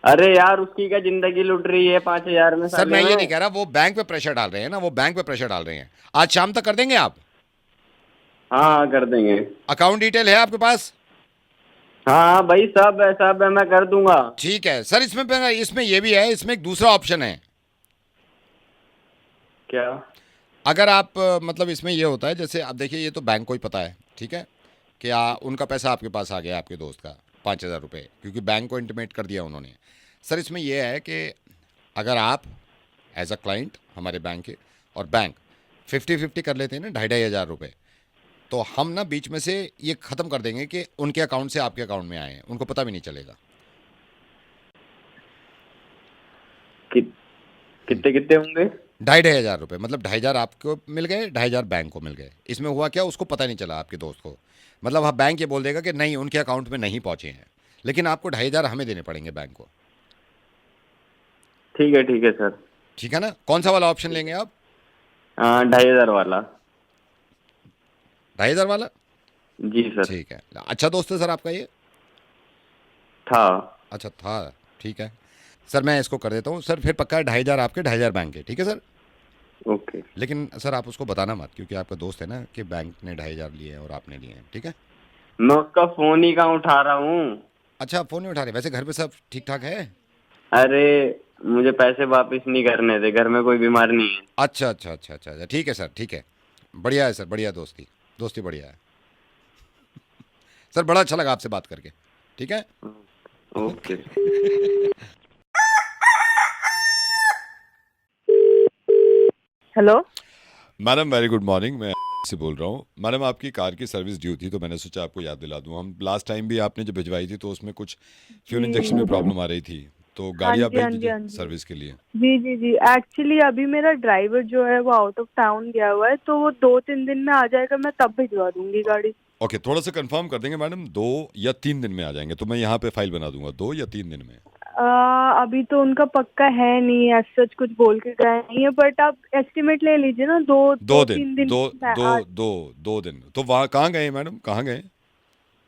अरे यार उसकी क्या जिंदगी लुट रही है 5,000 में। सर मैं ये नहीं कह रहा, वो बैंक पे प्रेशर डाल रहे हैं ना, वो बैंक पे प्रेशर डाल रहे हैं। आज शाम तक कर देंगे आप? हाँ कर देंगे। अकाउंट डिटेल है आपके पास? हाँ भाई सब है मैं कर दूंगा। ठीक है सर। इसमें ये भी है, इसमें एक दूसरा ऑप्शन है। क्या? अगर आप मतलब इसमें ये होता है, जैसे आप देखिए ये तो बैंक को ही पता है, ठीक है, कि उनका पैसा आपके पास आ गया, आपके दोस्त का 5,000 रुपये, क्योंकि बैंक को इंटीमेट कर दिया उन्होंने। सर इसमें यह है कि अगर आप एज अ क्लाइंट हमारे बैंक के और बैंक 50-50 कर लेते हैं ना, 2,500 रुपये, तो हम ना बीच में से ये ख़त्म कर देंगे कि उनके अकाउंट से आपके अकाउंट में आए हैं, उनको पता भी नहीं चलेगा। कितने कितने होंगे? 2,500 रुपये, मतलब 2,500 आपको मिल गए, 2,500 बैंक को मिल गए। इसमें हुआ क्या, उसको पता नहीं चला आपके दोस्त को। मतलब हाँ, बैंक ये बोल देगा कि नहीं उनके अकाउंट में नहीं पहुंचे हैं, लेकिन आपको 2,500 हमें देने पड़ेंगे बैंक को। ठीक है सर। ठीक है ना? कौन सा वाला ऑप्शन लेंगे आप? 2,500 वाला। 2,500 वाला? जी सर। ठीक है। अच्छा दोस्त है सर आपका ये? था। अच्छा था, ठीक है सर, मैं इसको कर देता हूँ सर। फिर पक्का 2,500 आपके, 2,500 बैंक के, ठीक है सर? ओके। लेकिन सर आप उसको बताना मत, क्योंकि आपका दोस्त है ना, कि बैंक ने 2,500 लिए हैं और आपने लिए हैं, ठीक है? मैं उसका फोन ही कहाँ उठा रहा हूँ। अच्छा फ़ोन नहीं उठा रहे? वैसे घर पे सब ठीक ठाक है? अरे मुझे पैसे वापस नहीं करने थे, घर में कोई बीमार नहीं है। अच्छा, ठीक है सर, ठीक है, बढ़िया है सर, बढ़िया दोस्ती बढ़िया है सर। बड़ा अच्छा लगा आपसे बात करके, ठीक है? Okay. Hello madam very good morning, मैं से बोल रहा हूँ। मैडम आपकी कार की सर्विस ड्यू थी, तो मैंने सोचा आपको याद दिला दूँ। हम लास्ट टाइम भी आपने जब भिजवाई थी तो उसमें कुछ फ्यूल इंजेक्शन में प्रॉब्लम आ रही थी, तो गाड़ी आप भेज दीजिए सर्विस के लिए। जी एक्चुअली अभी मेरा ड्राइवर जो है वो आउट ऑफ टाउन गया हुआ है, तो वो 2-3 दिन में आ जाएगा, मैं तब भिजवा दूंगी गाड़ी। ओके, थोड़ा सा कंफर्म कर देंगे मैडम, 2 या 3 दिन में आ जाएंगे, तो मैं यहाँ पे फाइल बना दूंगा 2 या 3 दिन में। अभी तो उनका पक्का है नहीं, ऐसा सच कुछ बोल के गए नहीं है, बट आप एस्टिमेट ले लीजिए ना, 2-3 दिन। दो दिन। तो वहाँ कहाँ गए मैडम, कहाँ गए?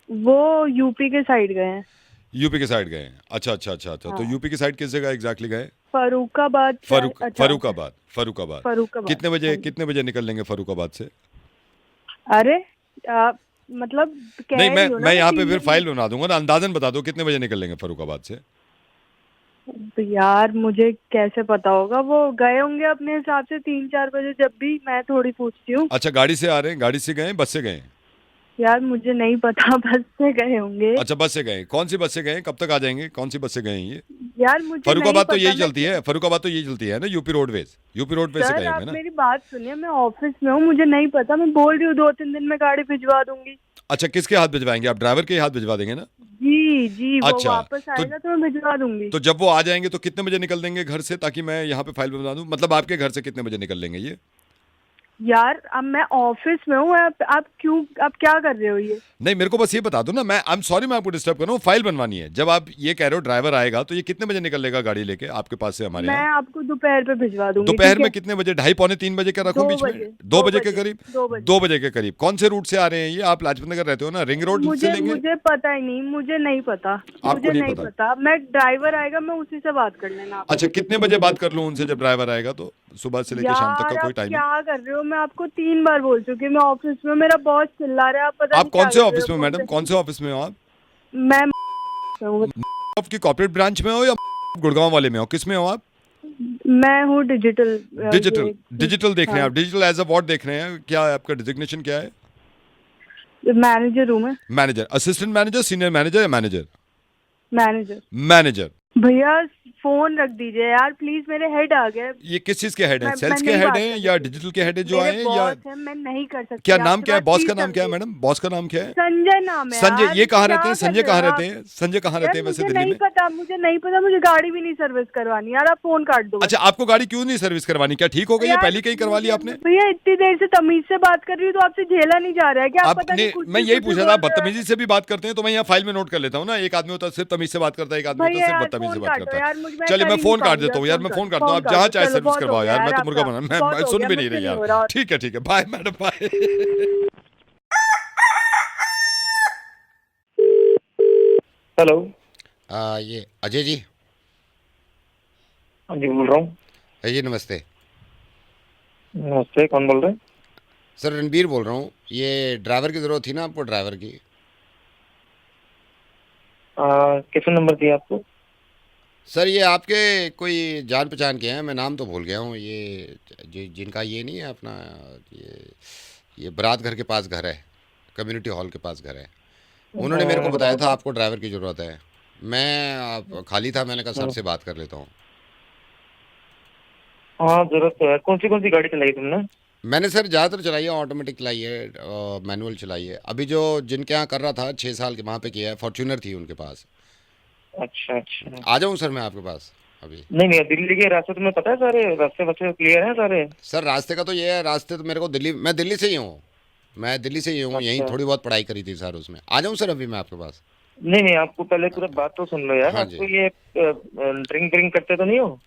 वो यूपी के साइड गए हैं। यूपी के साइड गए हैं? अच्छा। हाँ। तो यूपी की साइड किस जगह एग्जैक्टली गए? फरुखाबाद। फरुखाबाद। कितने बजे निकल लेंगे फरुखाबाद से? अरे मतलब नहीं, मैं यहाँ पे फिर फाइल बना दूंगा ना, अंदाजन बता दो कितने बजे निकल लेंगे फरुखाबाद से। तो यार मुझे कैसे पता होगा, वो गए होंगे अपने हिसाब से 3-4 बजे, जब भी मैं थोड़ी पूछती हूँ। अच्छा, गाड़ी से आ रहे हैं? गाड़ी से गए, बस से गए? यार मुझे नहीं पता, बस से गए होंगे। अच्छा बस से गए। कौन सी बस से गए, कब तक आ जाएंगे, कौन सी बस से गए ये? यार मुझे फरुखाबाद तो नहीं यही पता, चलती है, फरुखाबाद तो यही चलती है ना, यूपी रोडवेज से गए होंगे ना? मेरी बात सुनिए, मैं ऑफिस में हूँ, मुझे नहीं पता, मैं बोल रही हूँ 2-3 दिन में गाड़ी भिजवा दूंगी। अच्छा, किसके हाथ भिजवाएंगे आप? ड्राइवर के हाथ भिजवा देंगे ना? जी वो अच्छा, वापस आएगा तो मैं भिजवा दूंगी। तो जब वो आ जाएंगे तो कितने बजे निकल देंगे घर से, ताकि मैं यहाँ पे फाइल बना दूं? मतलब आपके घर से कितने बजे निकल लेंगे ये? यार अब मैं ऑफिस में हूँ, आप क्या कर रहे हो ये? नहीं, मेरे को बस ये बता दो ना, मैं आई एम सॉरी मैं आपको डिस्टर्ब कर रहा हूँ, फाइल बनवानी है। जब आप ये कह रहे हो ड्राइवर आएगा, तो ये कितने बजे निकल लेगा गाड़ी लेके आपके पास से हमारे मैं यहाँ? आपको दोपहर पे भिजवा दूंगी। दोपहर में कितने बजे? 2:30-3 बजे का रखूं बीच में? 2 बजे के करीब? 2 बजे के करीब। कौन से रूट से आ रहे हैं ये? आप लाजपत नगर रहते हो ना, रिंग रोड से लेंगे? मुझे पता ही नहीं, मुझे नहीं पता। मैं ड्राइवर आएगा, मैं उसी से बात कर लेना। अच्छा, कितने बजे बात कर लूँ उनसे जब ड्राइवर आएगा? तो सुबह से लेकर शाम तक का कोई टाइम? क्या कर रहे हो? मैं आपको 3 बार बोल चुकी हूँ, मैं ऑफिस में, मेरा बॉस चिल्ला रहा है। आप कौन से ऑफिस में मैडम, कौन से ऑफिस में हो आप? मैं आपकी कॉर्पोरेट ब्रांच में हो या गुड़गांव वाले में हो, किस में हो आप? मैं हूँ डिजिटल देख रहे हैं आप? डिजिटल एज अ व्हाट देख रहे हैं? क्या है आपका डिजिग्नेशन, क्या है? मैनेजर हूँ मैं। Manager, assistant manager, senior manager या मैनेजर? मैनेजर। भैया फोन रख दीजिए यार प्लीज, मेरे हेड आ गए। ये किस चीज के हेड हैं? मैं सेल्स के नहीं हेड बात हैं कर या सकती। डिजिटल के हेड हैं जो मेरे आए हैं या बॉस है, मैं नहीं कर सकती। क्या नाम आपसे क्या है? बात बॉस प्लीज का नाम कर क्या है दीजिए। मैडम? बॉस का नाम क्या है? संजय नाम है संजय। यार। ये कहाँ क्या रहते हैं? कर संजय रहे कहाँ हो रहते आप? हैं? संजय कहाँ यार रहते हैं वैसे मुझे दिल्ली नहीं में? पता, मुझे नहीं पता, मुझे गाड़ी भी नहीं सर्विस करवानी यार, आप फोन काट दो बस। अच्छा, आपको गाड़ी क्यों नहीं सर्विस करवानी? क्या ठीक हो गई है? यार पहले कहीं करवा ली मुझे आपने? भैया इतनी देर से तमीज से बात कर रही हूँ तो आपसे झेला नहीं जा रहा है क्या? आप पता आपने नहीं कुछ मैं भी यही कुछ पूछा था, बोल आप रहे हो। बदतमीजी से भी बात करते हैं तो मैं यहाँ फाइल में नोट कर लेता हूँ ना। एक आदमी होता है सिर्फ तमीज से बात करता है, एक आदमी होता है भैया सिर्फ यार बदतमीजी से फोन बात काटो करता यार, है। मुझे मैं चलिए कर मैं ही नहीं फोन काट पाऊंगी देता हूँ यार, मैं फोन करता हूँ। आप जहाँ चाहे चलो सर्विस बहुत हो करवाओ गया यार, मैं तो आपका। मुर्गा बना, मैं बहुत हो सुन गया, भी नहीं मुझसे रही नहीं हो यार। रहा। ठीक है बाय मैडम, बाय। हेलो। ये अजय जी? हाँ जी बोल रहा हूँ। जी नमस्ते नमस्ते, कौन बोल रहे हैं? सर, रणबीर बोल रहा हूँ। ये ड्राइवर की ज़रूरत थी ना आपको? ड्राइवर की। किसने नंबर दिया आपको? सर ये आपके कोई जान पहचान के हैं, मैं नाम तो भूल गया हूँ। ये जिनका ये नहीं है अपना, ये बारात घर के पास घर है, कम्युनिटी हॉल के पास घर है। उन्होंने मेरे को बताया था आपको ड्राइवर की ज़रूरत है। मैं खाली था, मैंने कहा सर से बात कर लेता हूँ। हाँ जरूरत तो है। कौन सी गाड़ी चलाई तुमने? मैंने सर ज़्यादातर चलाई है, ऑटोमेटिक चलाई है, मैनुअल चलाई है। अभी जो जिनके यहाँ कर रहा था 6 साल के वहाँ पे किया है, फॉर्च्यूनर थी उनके पास। अच्छा अच्छा। आ जाऊँ सर मैं आपके पास अभी? नहीं नहीं, दिल्ली के रास्ते तुम्हें पता है? सारे रास्ते बच्चे क्लियर हैं सारे? सर रास्ते का तो ये है, रास्ते तो मेरे को दिल्ली, मैं दिल्ली से ही हूँ, मैं दिल्ली से ही हूँ, यहीं अच्छा। थोड़ी बहुत पढ़ाई करी थी सर उसमें। आ जाऊँ सर अभी मैं आपके पास? नहीं नहीं, आपको पहले पूरा बात तो सुन लो यार। हाँ आपको जी। ये ड्रिंक ड्रिंक करते तो नहीं हो?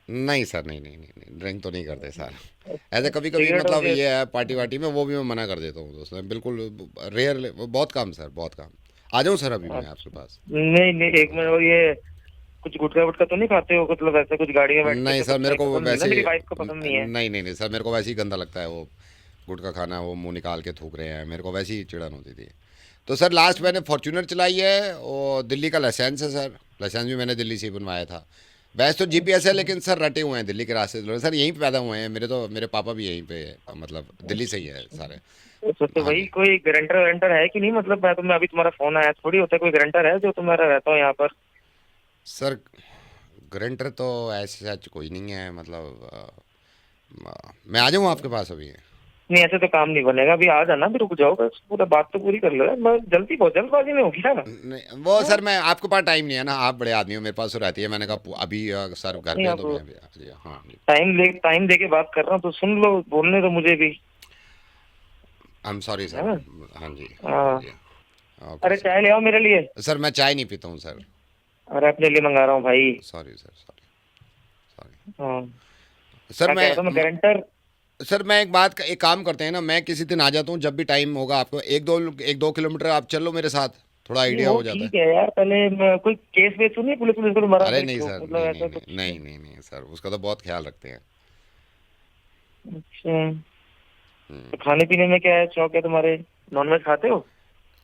नहीं सर, नहीं नहीं नहीं नहीं, ड्रिंक तो नहीं करते सर। ऐसे कभी कभी सिगरेट मतलब और ये है पार्टी वार्टी में, वो भी मैं मना कर देता हूँ दोस्त, बिल्कुल रेयर, बहुत कम सर, बहुत कम। आ जाऊँ सर अभी मैं आपके पास? नहीं नहीं, एक मिनट। और ये कुछ गुटखा वुटखा तो नहीं खाते हो? मतलब ऐसे कुछ गाड़ी में बैठ नहीं के सर, मेरे को पसंद नहीं है ना, वैसे मेरी वाइफ को पसंद नहीं है। नहीं नहीं नहीं सर, मेरे को वैसे ही गंदा लगता है वो गुटखा खाना, वो मुंह निकाल के थूक रहे हैं, मेरे को वैसे ही चिड़न होती थी। तो सर लास्ट मैंने फॉर्च्यूनर चलाई है, और दिल्ली का लाइसेंस है सर, लाइसेंस भी मैंने दिल्ली से ही बनवाया था। वैसे तो जीपीएस है, लेकिन सर रटे हुए हैं दिल्ली के रास्ते सर, यहीं पे पैदा हुए हैं मेरे, तो मेरे पापा भी यहीं पे मतलब दिल्ली से ही है सारे। तो हाँ वही जी। कोई गारंटर वारंटर है कि नहीं? मतलब मैं तुम्हें अभी तुम्हारा फोन आया थोड़ी होता है, कोई गारंटर है जो तुम्हारा रहता हो यहाँ पर? सर गारंटर तो ऐसे सच कोई नहीं है, मतलब मैं आ जाऊँ आपके पास अभी? नहीं, ऐसे तो काम नहीं बनेगा। अभी आ जाना, फिर रुक जाओ, बस पूरा बात तो पूरी कर लो यार। मैं जल्दी बहुत जल्दबाजी में हो गया। नहीं वो सर, मैं आपके पास टाइम नहीं है ना, आप बड़े आदमी हो, मेरे पास तो रहती है। मैंने कहा अभी सर घर पे नहीं, हैं आप तो मैं अभी जी हाँ जी। टाइम दे के बात कर रहा हूँ तो सुन लो, बोलने दो मुझे भी। आई एम सॉरी है सर। ना? हाँ जी हाँ। जी। ओके अरे चाय ले आओ मेरे लिए। सर, मैं चाय नहीं पीता हूँ सर। अरे अपने लिए मंगा रहा हूँ भाई। सॉरी सर, सॉरी सॉरी हाँ। सर। क्या कह रहा था मैं? गारंटर? सर मैं एक काम करते हैं ना, मैं किसी दिन आ जाता हूँ जब भी टाइम होगा आपको। एक दो किलोमीटर आप चल लो मेरे साथ, थोड़ा नहीं आइडिया वो हो जाता है। ठीक है यार, पहले कोई केस वेस तो नहीं? पुलिस पुलिस को तुम्हारा अरे देख नहीं लो, सर, मतलब नहीं ऐसा नहीं कुछ? नहीं नहीं नहीं नहीं सर, उसका तो बहुत ख्याल रखते हैं। अच्छा। तो खाने पीने में क्या है, शौक है तुम्हारे? नॉनवेज खाते हो?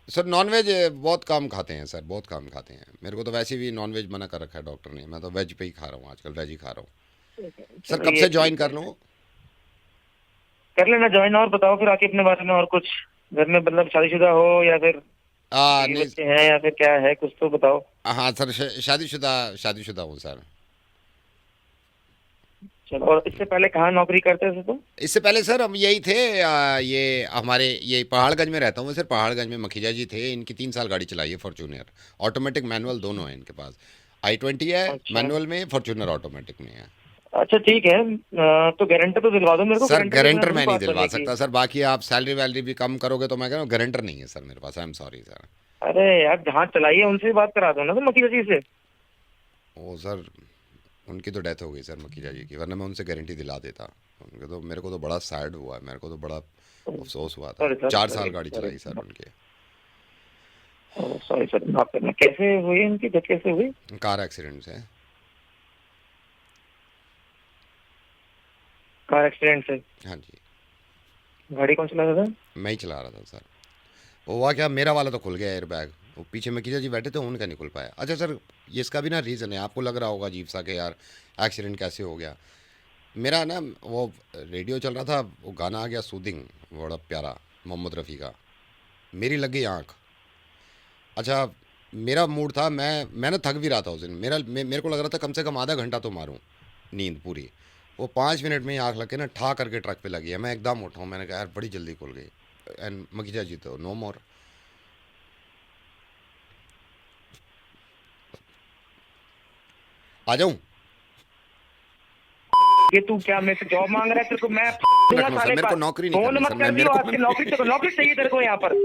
सर नॉनवेज बहुत कम खाते हैं सर, बहुत कम खाते हैं। मेरे को तो वैसे भी नॉनवेज मना कर रखा है डॉक्टर ने, मैं तो वेज पे ही खा रहा हूँ आजकल, वेज ही खा रहा हूँ। सर चलो कब ये से ज्वाइन ठीक है। कर लूँ? कर लेना ज्वाइन। और बताओ फिर आके अपने बारे में, और कुछ घर में, मतलब शादीशुदा हो या फिर बीवी नहीं। बच्चे हैं या फिर क्या है, कुछ तो बताओ। हाँ सर, शादीशुदा हूँ सर। चलो, और इससे पहले कहाँ नौकरी करते थे तुम? इससे पहले सर हम यही थे, ये हमारे ये पहाड़गंज में रहता हूँ सर। पहाड़गंज में मखीजा जी थे, इनकी 3 साल गाड़ी चलाई है फॉर्च्यूनर, ऑटोमेटिक मैनुअल दोनों है इनके पास। i20 है अच्छा मैनुअल में, फॉर्च्यूनर ऑटोमेटिक में है। अच्छा, ठीक है। तो गारंटर तो दिलवा दो मेरे को। सर गारंटर के बिना गारंटर नहीं मैं नहीं बात दिलवा बनेगी। सकता सर, बाकी आप सैलरी वैलरी भी कम करोगे तो मैं कह रहा हूँ गारंटर नहीं है सर मेरे पास। I am sorry sir. अरे यार, जहाँ चलाई है उनसे बात करा दो ना तुम, मकीजा जी से। ओ सर, उनकी तो डेथ हो गई सर मखीजा जी की, वरना मैं उनसे गारंटी दिला देता। उनके तो मेरे को तो बड़ा सैड हुआ, मेरे को तो बड़ा अफसोस हुआ था। सॉरी सर, 4 साल गाड़ी चलाई सर उनके। सॉरी सर, माफ करना। कैसे हुई उनकी डेथ? कैसे हुई? कार एक्सीडेंट से। कार एक्सीडेंट से? हाँ जी। गाड़ी कौन चला रहा था? मैं ही चला रहा था सर। वो हुआ क्या, मेरा वाला तो खुल गया एयर बैग, वो पीछे मकीजा जी बैठे थे, उनका नहीं खुल पाया। अच्छा सर, ये इसका भी ना रीज़न है, आपको लग रहा होगा अजीब सा कि यार एक्सीडेंट कैसे हो गया। मेरा ना वो रेडियो चल रहा था, वो गाना आ गया सूदिंग, बड़ा प्यारा, मोहम्मद रफ़ी का, मेरी लग गई आँख। अच्छा, मेरा मूड था, मैं ना थक भी रहा था उस दिन। मेरे को लग रहा था कम से कम आधा घंटा तो मारूं नींद पूरी। वो 5 मिनट में ही आँख लग के ना ठा करके ट्रक पे लगी है। मैं एकदम उठाऊँ, मैंने कहा यार बड़ी जल्दी खुल गई। एंड मखीजा जी तो नो मोर। आ जाऊं? ये तू क्या मेरे से जॉब मांग रहा है? तेरे को मैं रखना सर, मेरे को नौकरी नहीं फोन करनी मत सर। कर मेरे दियो, को आपकी नौकरी चाहिए तेरे को यहाँ पर।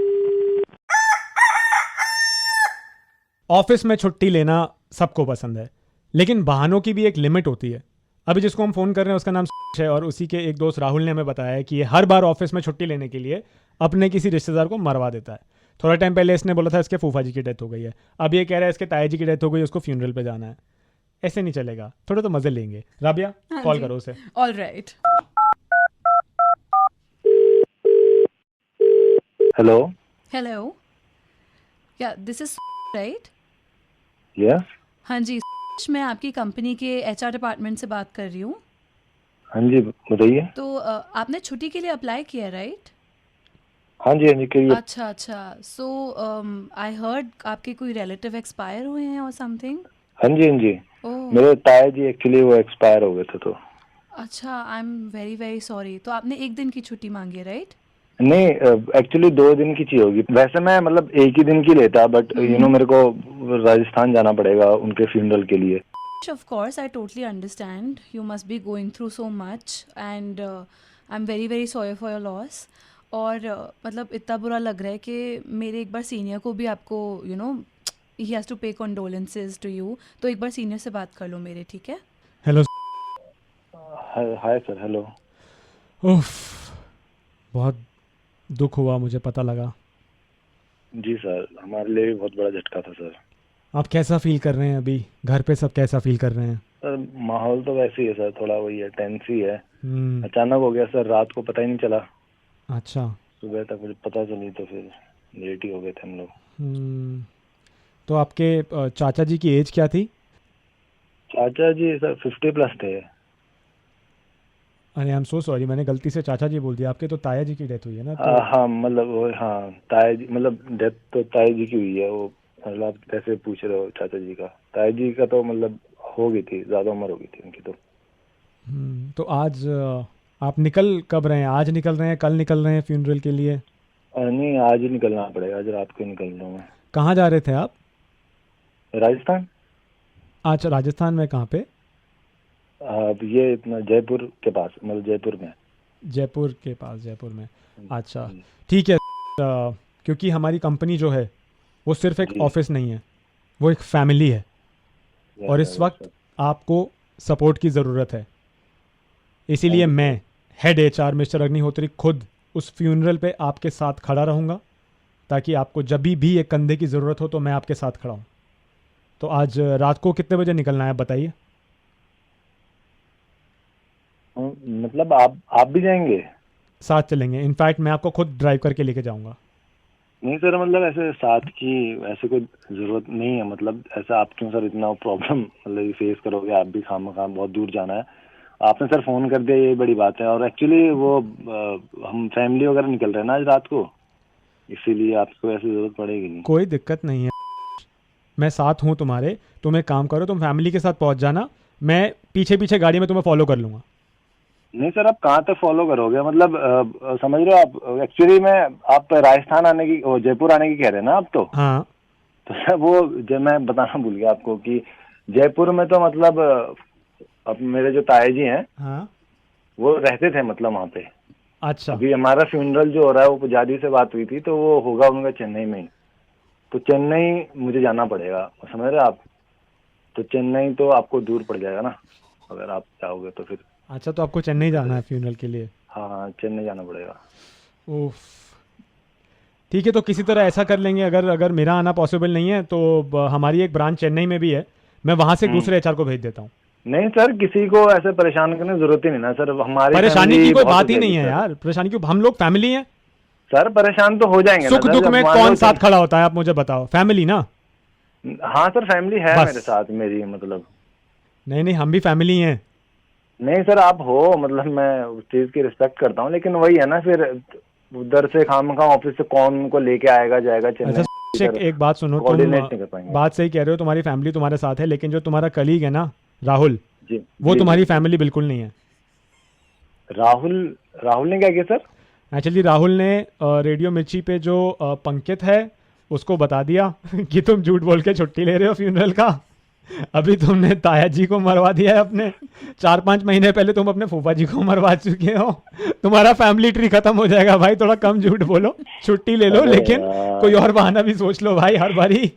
ऑफिस में छुट्टी लेना सबको पसंद है, लेकिन बहानों की भी एक लिमिट होती है। अभी जिसको हम फ़ोन कर रहे हैं उसका नाम है, और उसी के एक दोस्त राहुल ने हमें बताया है कि ये हर बार ऑफिस में छुट्टी लेने के लिए अपने किसी रिश्तेदार को मरवा देता है। थोड़ा टाइम पहले इसने बोला था इसके फूफा जी की डेथ हो गई है, अब ये कह रहा है इसके ताया जी की डेथ हो गई, उसको फ्यूनरल पे जाना है। ऐसे नहीं चलेगा, थोड़ा तो मजे लेंगे। राबिया कॉल करो उसे। All right. हेलो। हेलो, या दिस इज राइट? यस। हाँ जी, मैं आपकी कंपनी के एचआर डिपार्टमेंट से बात कर रही हूँ। हाँ जी बताइए। तो आपने छुट्टी के लिए अप्लाई किया राइट? हाँ जी करिए। अच्छा अच्छा। सो आई हर्ड आपके कोई रिलेटिव एक्सपायर हुए हैं और समथिंग। हाँ जी ओह मेरे ताया जी एक्चुअली वो एक्सपायर हो गए थे तो। अच्छा, I am very very sorry. तो आपने एक दिन की छुट्टी मांगी है राइट? नहीं एक्चुअली 2 दिन की चाहिए होगी। वैसे मैं मतलब एक ही दिन की लेता, बट मेरे को राजस्थान जाना पड़ेगा उनके फ्यूनरल के लिए। Of course, I totally understand. You must be going through so much, and I'm very very sorry for your loss. और मतलब इतना बुरा लग रहा है कि मेरे एक बार सीनियर को भी आपको he has to pay condolences to you. तो एक बार सीनियर से बात कर लो मेरे, ठीक है? हेलो। Hi sir. हेलो। उफ, बहुत दुख हुआ, मुझे पता लगा। जी सर, हमारे लिए भी बहुत बड़ा झटका था सर। आप कैसा फील कर रहे हैं अभी? घर पे सब कैसा फील कर रहे हैं? सर माहौल तो वैसे ही है सर, थोड़ा वही है, टेंस ही है। अचानक हो गया सर, रात को पता ही नहीं चला। अच्छा। सुबह तक मुझे पता चली तो फिर लेट ही हो गए थे हम लोग। तो आपके चाचा जी की एज क्या थी? चाचा जी सर 50+ थे। अरे आई एम सो सॉरी, मैंने गलती से चाचा जी बोल दिया। आपके तो ताया जी की डेथ हुई है ना? हाँ मतलब हाँ ताया जी, मतलब डेथ तो ताया जी की हुई है। वो मतलब आप कैसे पूछ रहे हो चाचा जी का? ताया जी का तो मतलब हो गई थी, ज्यादा उम्र हो गई थी उनकी तो। तो आज आप निकल कब रहे हैं? आज निकल रहे हैं, कल निकल रहे हैं फ्यूनरल के लिए? नहीं आज ही निकलना पड़ेगा, आज रात को निकल रहा हूँ मैं। कहाँ जा रहे थे आप? राजस्थान। अच्छा, राजस्थान में कहाँ पे? ये इतना जयपुर के पास, मतलब जयपुर में। जयपुर के पास, जयपुर में। अच्छा ठीक है। क्योंकि हमारी कंपनी जो है वो सिर्फ एक ऑफिस नहीं है, वो एक फैमिली है, और इस वक्त आपको सपोर्ट की ज़रूरत है। इसीलिए मैं हेड एचआर मिस्टर अग्निहोत्री खुद उस फ्यूनरल पे आपके साथ खड़ा रहूँगा, ताकि आपको जब भी एक कंधे की ज़रूरत हो तो मैं आपके साथ खड़ा हूँ। तो आज रात को कितने बजे निकलना है बताइए? मतलब आप भी जाएंगे? साथ चलेंगे, इनफैक्ट मैं आपको खुद ड्राइव करके लेके जाऊंगा। नहीं सर, मतलब ऐसे साथ की ऐसे कोई जरूरत नहीं है। मतलब ऐसा आप क्यों सर इतना प्रॉब्लम मतलब फेस करोगे? आप भी खामखा बहुत दूर जाना है। आपने सर फोन कर दिया, ये बड़ी बात है। और एक्चुअली वो हम फैमिली वगैरह निकल रहे हैं ना आज रात को, इसीलिए आपको ऐसी जरूरत पड़ेगी नहीं। कोई दिक्कत नहीं है, मैं साथ हूँ तुम्हारे। तुम एक काम करो, तुम फैमिली के साथ पहुँच जाना, मैं पीछे पीछे गाड़ी में तुम्हें फॉलो कर लूँगा। नहीं सर, आप कहाँ तक फॉलो करोगे? मतलब समझ रहे हो आप? एक्चुअली मैं आप राजस्थान आने की, जयपुर आने की कह रहे हैं ना आप? तो हाँ, तो सर वो जो मैं बताना भूल गया आपको कि जयपुर में तो मतलब अब मेरे जो ताया जी हैं, हाँ, वो रहते थे मतलब वहाँ पे। अच्छा। अभी हमारा फ्यूनरल जो हो रहा है वो पुजारी से बात हुई थी, तो वो होगा उनका चेन्नई में ही। तो चेन्नई मुझे जाना पड़ेगा, समझ रहे आप? तो चेन्नई तो आपको दूर पड़ जाएगा ना अगर आप जाओगे तो फिर। अच्छा, तो आपको चेन्नई जाना है फ्यूनरल के लिए? हाँ चेन्नई जाना पड़ेगा। उफ, ठीक है। तो किसी तरह ऐसा कर लेंगे, अगर मेरा आना पॉसिबल नहीं है तो हमारी एक ब्रांच चेन्नई में भी है, मैं वहाँ से दूसरे एचआर को भेज देता हूँ। नहीं सर, किसी को ऐसे परेशान करने की जरूरत ही नहीं ना सर। हमारी परेशानी की कोई बात ही नहीं है यार, परेशानी क्यों? हम लोग फैमिली हैं सर। परेशान तो हो जाएंगे, सुख दुख में कौन साथ खड़ा होता है आप मुझे बताओ? फैमिली ना। हाँ सर, फैमिली है मेरे साथ मेरी, मतलब। नहीं, हम भी फैमिली हैं। नहीं सर, आप हो, मतलब मैं उस चीज की रिस्पेक्ट करता हूँ, लेकिन वही है ना, फिर उधर से खामखा ऑफिस से कौन उनको लेके आएगा जाएगा चेन्नई। एक बात सुनो, कोऑर्डिनेट नहीं कर तुम पाएंगे। बात सही कह रहे हो, तुम्हारी फैमिली तुम्हारे साथ है, लेकिन जो तुम्हारा कलीग है ना राहुल, जी वो जी, तुम्हारी फैमिली बिल्कुल नहीं है। राहुल ने क्या किया सर? एक्चुअली राहुल ने रेडियो मिर्ची पे जो पंकित है उसको बता दिया कि तुम झूठ बोल के छुट्टी ले रहे हो फ्यूनरल का। अभी तुमने ताया जी को मरवा दिया है अपने, 4-5 महीने पहले तुम अपने फूफा जी को मरवा चुके हो। तुम्हारा फैमिली ट्री खत्म हो जाएगा भाई, थोड़ा कम झूठ बोलो, छुट्टी ले लो, अरे लेकिन यार। कोई और बहाना भी सोच लो भाई हर बारी।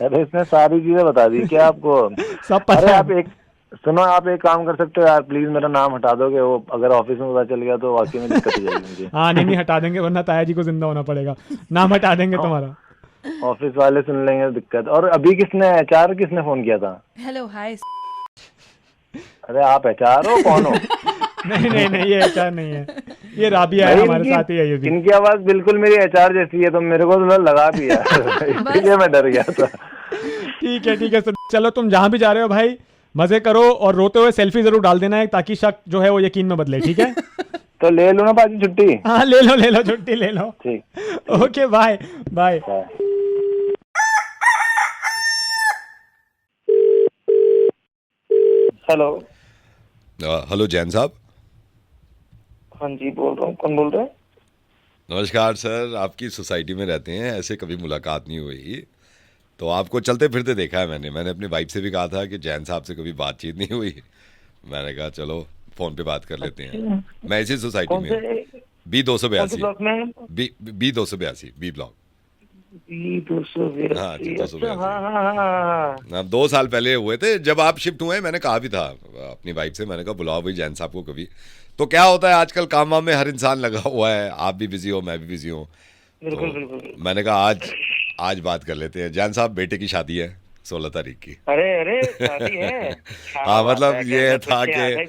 अरे इसने सारी चीजें बता दी क्या आपको? सब पता अरे है। आप एक काम कर सकते हो यार, प्लीज मेरा नाम हटा दोगे, वो अगर ऑफिस में पता चल गया तो वाकई में दिक्कत हो जाएगी मुझे। हाँ नहीं हटा देंगे, वरना ताया जी को जिंदा होना पड़ेगा। नाम हटा देंगे तुम्हारा। ऑफिस वाले सुन लेंगे दिक्कत। और अभी एचआर किसने फोन किया था? Hello hi. अरे आप एचआर हो, कौन हो? नहीं ये एचआर नहीं है, ये राबिया है, भाई हमारे साथ ही है ये भी। इनकी आवाज बिल्कुल मेरी एचआर जैसी है, तो मेरे को तो लगा भी यार इसलिए मैं डर गया था। ठीक है चलो तुम जहाँ भी जा रहे हो भाई मजे करो, और रोते हुए सेल्फी जरूर डाल देना है, ताकि शक जो है वो यकीन में बदले, ठीक है? तो ले लो ना बाजी छुट्टी। हाँ ले लो छुट्टी ले लो। ठीक, okay bye bye. Hello. Hello Jain साहब। हाँ जी बोल रहा हूँ, कौन बोल रहे हैं? नमस्कार सर, आपकी सोसाइटी में रहते हैं, ऐसे कभी मुलाकात नहीं हुई, तो आपको चलते फिरते देखा है मैंने अपनी वाइफ से भी कहा था कि जैन साहब से कभी बातचीत नहीं हुई। मैंने कहा चलो फोन पे बात कर लेते हैं। मैं इसी सोसाइटी में B282 B282 बी ब्लॉक। हाँ जी, 282। हाँ 2 साल पहले हुए थे जब आप शिफ्ट हुए। मैंने कहा भी था अपनी वाइफ से, मैंने कहा बुलाओ भाई जैन साहब को कभी। तो क्या होता है आजकल काम वाम में हर इंसान लगा हुआ है, आप भी बिजी हो, मैं भी बिजी हूँ, तो मैंने कहा आज बात कर लेते हैं। जैन साहब बेटे की शादी है 16 तारीख की। अरे शादी है। हाँ मतलब ये था कि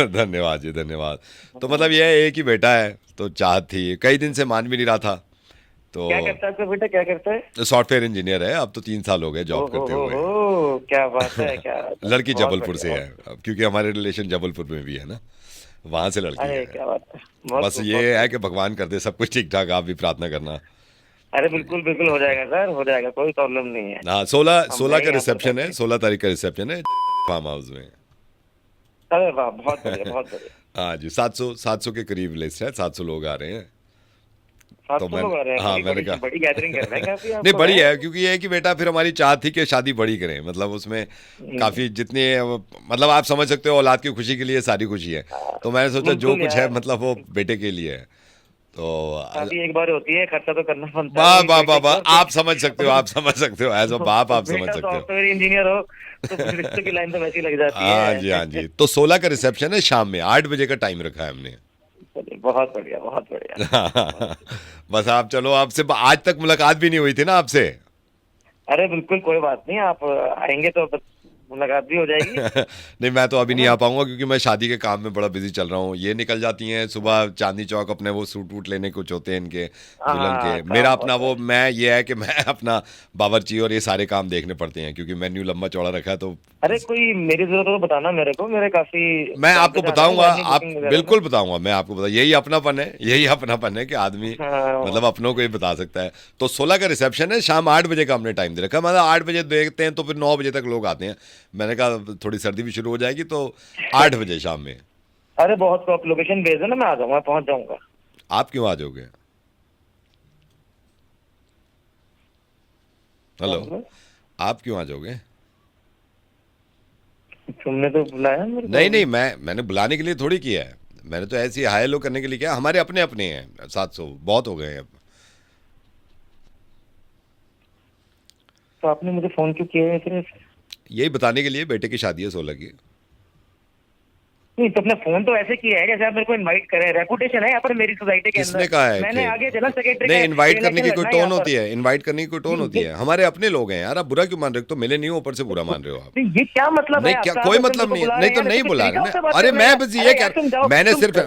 धन्यवाद जी धन्यवाद। तो मतलब ये एक ही बेटा है, तो चाहत थी, कई दिन से मान भी नहीं रहा था। तो क्या करता है आपका बेटा, क्या करता है? सॉफ्टवेयर इंजीनियर है, अब तो 3 साल हो गए जॉब करते हुए। क्या बात है, क्या लड़की जबलपुर से है, क्योंकि हमारे रिलेशन जबलपुर में भी है ना, वहां से लड़की है। क्या बात है, बस ये है कि भगवान कर दे सब कुछ ठीक ठाक, आप भी प्रार्थना करना। अरे बिल्कुल हो जाएगा सर, हो जाएगा, कोई प्रॉब्लम नहीं है। हाँ 16 का रिसेप्शन है, 16 तारीख का रिसेप्शन है फार्म हाउस में। अरे वाह, बहुत बढ़िया। हाँ जी 700 के करीब लिस्ट है, 700 लोग आ रहे हैं। तो हाँ मैंने कहा बड़ी गैदरिंग कर रहे हैं काफी। नहीं बड़ी है, क्योंकि ये है कि बेटा फिर हमारी चाह थी कि शादी बड़ी करें, मतलब उसमें काफी जितनी मतलब आप समझ सकते हो, औलाद की खुशी के लिए सारी खुशी है। तो मैंने सोचा जो कुछ है मतलब वो बेटे के लिए है। तो शादी एक बार होती है, खर्चा तो करना बनता है। वाह आप समझ सकते हो एज अ बाप आप समझ सकते हो। सॉफ्टवेयर इंजीनियर हो तो रिश्तों की लाइन तो वैसे ही लग जाती है। हाँ जी। तो 16 का रिसेप्शन है, शाम में 8 बजे का टाइम रखा है हमने। बहुत बढ़िया। बस आप चलो, आपसे आज तक मुलाकात भी नहीं हुई थी ना आपसे। अरे बिल्कुल कोई बात नहीं, आप आएंगे तो मुलाकात भी हो जाएगी। नहीं मैं तो अभी नहीं आ पाऊंगा, क्योंकि मैं शादी के काम में बड़ा बिजी चल रहा हूँ। ये निकल जाती हैं सुबह चांदनी चौक, अपने वो सूट वूट लेने कुछ होते हैं इनके दुल्हन के। मेरा अपना वो मैं ये है कि मैं अपना बावर्ची और ये सारे काम देखने पड़ते हैं, क्योंकि मेन्यू लंबा चौड़ा रखा है। तो अरे कोई मेरी जरूरत हो तो बताना मेरे को, मेरे काफी मैं आपको बताऊंगा, आप बिल्कुल बताऊंगा, मैं आपको बता, यही अपनापन है कि आदमी मतलब अपनों को ही बता सकता है। तो 16 का रिसेप्शन है, शाम 8 बजे का हमने टाइम दे रखा है। मतलब 8 बजे देखते हैं तो फिर 9 बजे तक लोग आते हैं। मैंने कहा थोड़ी सर्दी भी शुरू हो जाएगी, तो 8 बजे शाम में। अरे बहुत आप लोकेशन भेज देना, मैं आ जाऊंगा, पहुंच जाऊंगा। आप क्यों आ जाओगे? हेलो, आप क्यों आ जाओगे? तुमने तो बुलाया मेरे को। नहीं मैंने बुलाने के लिए थोड़ी किया है, मैंने तो ऐसे ही हाई लो करने के लिए किया। हमारे अपने हैं 700 बहुत हो गए हैं अब। तो आपने मुझे फोन क्यों किया है फिर? यही बताने के लिए, बेटे की शादी है 16 की। नहीं तो अपने फोन तो ऐसे किया है जैसे आप मेरे को इनवाइट करें, रेपुटेशन है यहाँ पर मेरी सोसाइटी के अंदर। किसने कहा है? मैंने आगे जनरल सेक्रेटरी नहीं, इनवाइट करने की कोई टोन होती है, इनवाइट करने की कोई टोन होती है। हमारे अपने लोग हैं यार, आप बुरा क्यों मान रहे हो? तो मिले नहीं हो, ऊपर से बुरा मान रहे हो आप। ये क्या मतलब है? क्या कोई मतलब नहीं है। नहीं तो नहीं बुला रहे ना। अरे मैं बस ये कह, मैंने सिर्फ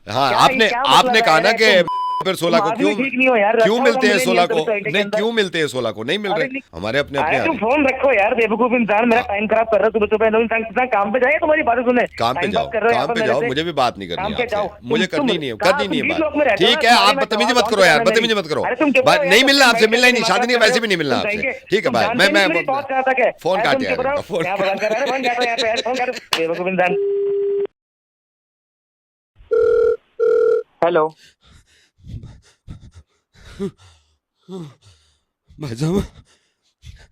हाँ आपने कहा ना कि फिर 16 को क्यों ठीक नहीं हो यार, क्यों रखो मिलते हैं मेरे 16 को? नियंत्रण के नहीं अंदर। क्यों मिलते हैं 16 को? नहीं मिल अरे रहे नहीं। हमारे अपने अपने अरे आ तुम रहे। फोन रखो यार, बेवकूफ इंसान, मेरा टाइम खराब कर रहा है। सुबह सुबह इंसान कितना काम पे जाए, तुम्हारी बातें सुने। काम पे टाइम जाओ, पास कर रहे हो यहाँ काम पर पे मेरे जाओ, से। मुझे भी बात नहीं करनी काम पे आपसे, जाओ। मुझे तुम- करनी तुम- नहीं है, कहाँ करनी तुम नहीं है बीच लोक में बात। रहते हो ठीक ना, है, तुम्हारी आप मैं बदतमीजी सवाल मत करो यार, जवाब बदतमीजी मेरी। मत करो। अरे तुम चुप बात रहो नहीं यार, मिलना तुम आपसे, बैठ मिलना ही के नहीं, दिमाग शादी खराब नहीं, कर रहे वैसे हो। भी नहीं मिलना तुम आपसे। कहीं के- ठीक है तुम भाई, जानते नहीं मेरी पहुंच कहाँ तक है। फोन अरे काटे तुम चुप यार रहो। इनका, फोन क्या बता कर रहे हो? फोन काटो यहाँ पे यार, फोन काटो, बेवकूफ इंसान। हेलो भाई साहब,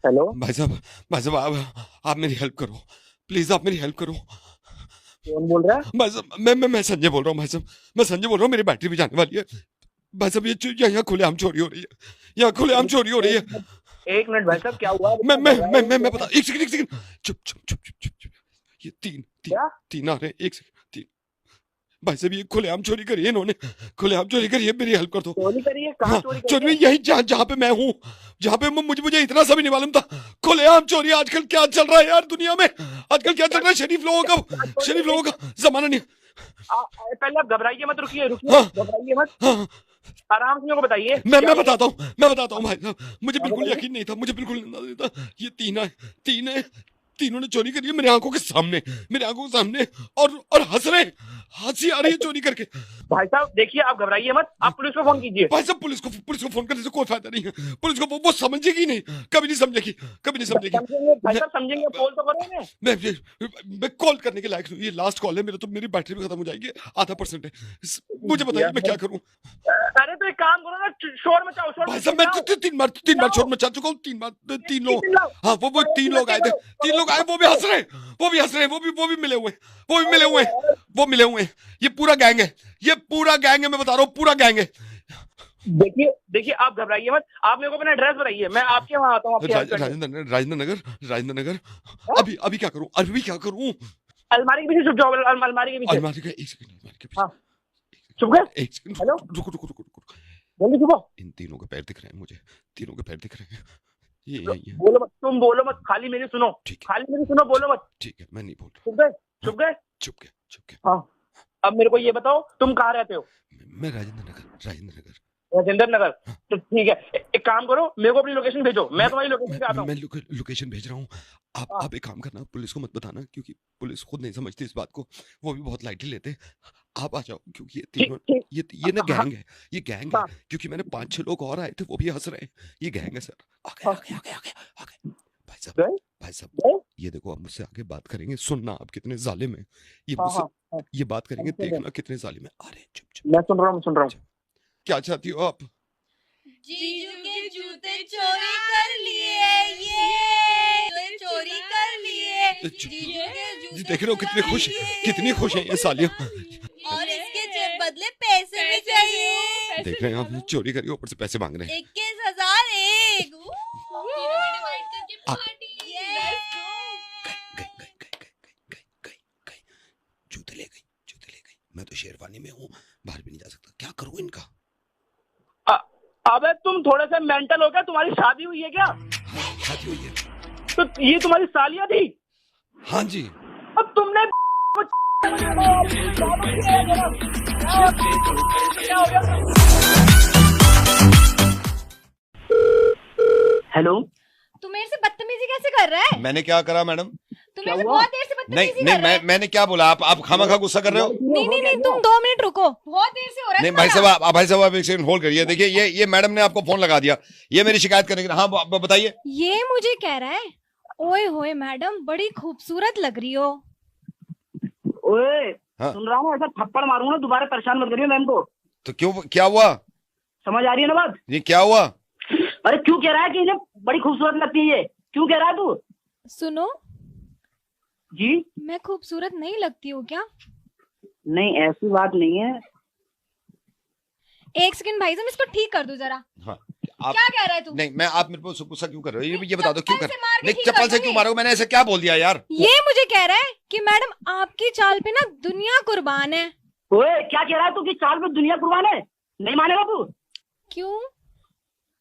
हेलो, भाई साहब, भाई साहब, आप मेरी हेल्प करो प्लीज, आप मेरी हेल्प करो। कौन बोल रहा है? भाई साहब, मैं संजय बोल रहा हूँ भाई साहब, मैं संजय बोल रहा हूँ, मेरी बैटरी भी जाने वाली है भाई साहब। यहाँ खुलेआम चोरी हो रही है, यहाँ खुलेआम चोरी हो रही है। एक मिनट भाई साहब, क्या हुआ? मैं बता, एक सेकंड, चुप चुप चुप चुप चुप चुप। ये तीन तीन क्या? तीन आ रहे हैं, एक सेकंड, तीन। भाई साहब, ये खुलेआम चोरी करी है इन्होंने, खुलेआम चोरी करी है, मेरी हेल्प कर दो। चोरी करी है? कहाँ हाँ, चोरी करी चोरी है? यही जहाँ पे मैं हूँ, जहाँ पे मुझे इतना सा भी नहीं मालूम था। खुलेआम चोरी, आजकल क्या चल रहा है यार दुनिया में, आजकल क्या चल रहा है, शरीफ लोगों का जमाना नहीं। पहले आप घबराइए मत, रुकिए हाँ। घबराइए मत, हाँ, आराम से मेरे को बताइए। मैं बताता हूँ भाई साहब, मुझे बिल्कुल यकीन नहीं था, मुझे बिल्कुल नहीं था। ये तीन है, तीनों ने चोरी करी है मेरे आंखों के सामने, और हंस रहे, हंसी आ रही है चोरी करके। भाई साहब देखिए, आप घबराइए मत, आप पुलिस को फोन कीजिए। भाई साहब, पुलिस को फोन करने से कोई फायदा नहीं है, पुलिस को वो समझेगी नहीं, कभी नहीं समझेगी। समझेंगे भाई साहब, समझेंगे, कॉल तो करो इन्हें। मैं कॉल करने के लायक हूँ, ये लास्ट कॉल है मेरा, तो मेरी बैटरी भी खत्म हो जाएगी, आधा % है। मुझे बताइए मैं क्या करूँ? अरे तो एक काम करो ना, शोर मचाओ, शोर भाई साहब, मैं तो तीन बार शोर मचा चुका हूँ, तीन लोग, हाँ वो 3 लोग आए थे, 3 लोग आए, वो भी हंस रहे हैं, वो भी मिले हुए हैं, ये पूरा गैंग है, मैं बता रहा हूँ, पूरा गैंग है। देखिए आप घबराइए मत, आप मेरे को अपना एड्रेस बताइए, मैं आपके वहाँ आता हूँ। राजेंद्र नगर। अभी क्या करूँ, अलमारी के पीछे छुप जाओ, अलमारी के पीछे। अलमारी का एक सेकंड, हाँ। चुप गए? एक सेकंड, हेलो? रुको। जल्दी छुपो। इन तीनों के पैर दिख रहे हैं मुझे, ये बोलो मत, तुम बोलो मत, खाली मेरी सुनो, ठीक है। खाली मेरी सुनो, बोलो मत। ठीक है, मैं नहीं बोल रहा। चुप गए? चुप गया। हाँ। अब मेरे को ये बताओ, तुम कहाँ रहते हो? मैं राजेंद्र नगर। राजेंद्र नगर, तो ठीक है, एक काम करो, मेरे को अपनी लोकेशन भेजो, मैं तुम्हारी लोकेशन पे आता हूँ। मैं लोकेशन भेज रहा हूँ, आप एक काम करना, पुलिस को मत बताना, क्योंकि पुलिस खुद नहीं समझती इस बात को, वो भी बहुत लाइटली लेते हैं। आप आ जाओ, क्योंकि ये तीनों, ये ना गैंग है, ये गैंग है, क्योंकि मैंने 5-6 लोग और आए थे, वो भी हंस रहे हैं, ये गैंग है सर। आगे। भाई साहब, ये देखो, आप मुझसे आगे बात करेंगे, सुनना आप कितने जालिम हैं, ये मुझसे ये बात करेंगे, देखना कितने जालिम है। अरे चुप। मैं सुन रहा हूँ। क्या चाहती हो आप? जीजू के जूते चोरी कर लिए, ये चोरी कर लिए। जीजू के जूते देख रहे हो कितनी खुश हैं ये सालियां, और इसके बदले पैसे भी चाहिए। देख रहे हैं आप, चोरी करी, ऊपर से पैसे मांग रहे हैं। 21,000 गई, जूते ले गई। मैं तो शेरवानी में हूँ, बाहर भी नहीं जा सकता, क्या करूँ इनका? अबे तुम थोड़े से मेंटल हो गया, तुम्हारी शादी हुई है क्या? शादी हुई है। तो ये तुम्हारी सालियां थी? हाँ जी। अब तुमने हेलो, तू मेरे से बदतमीजी कैसे कर रहा है? मैंने क्या करा मैडम? तू मेरे से बहुत देर से बदतमीजी कर रहा है। मैंने क्या बोला? आप खामखा गुस्सा कर रहे हो? नहीं, तुम 2 मिनट रुको, बहुत देर से हो रहा है। नहीं भाई साहब, आप एक सेकंड होल्ड करिए। देखिए, ये मैडम ने आपको फोन लगा दिया, ये मेरी शिकायत करने के लिए। हाँ बताइए। ये मुझे कह रहा है, ओए होए मैडम, बड़ी खूबसूरत लग रही हो। ओए, हाँ? सुन रहा हूँ, ऐसा थप्पड़ मारूंगा, दोबारा परेशान मत करिए मैम को। तो क्यों, क्या हुआ? समझ आ रही है ना बात? ये क्या हुआ? अरे क्यों कह रहा है कि इन्हें बड़ी खूबसूरत लगती है? ये क्यों कह रहा है तू? सुनो जी, मैं खूबसूरत नहीं लगती हूँ क्या? नहीं, ऐसी बात नहीं है। एक सेकंड भाई साहब, इसको ठीक कर दो जरा। हाँ, क्या कह रहा है तू? नहीं, आप मेरे को गुस्सा क्यों कर रहे हो? ये बता दो क्यों कर चप्पल से मार के नहीं, ठीक चप्पल कर से क्यों दूंगी। मारोगे? मैंने ऐसे क्या बोल दिया यार? ये मुझे कह रहा है कि मैडम आपकी चाल पे ना दुनिया कुर्बान है। ओए, क्या कह रहा है तू कि चाल पे दुनिया कुर्बान है? नहीं मानेगा तू? क्यों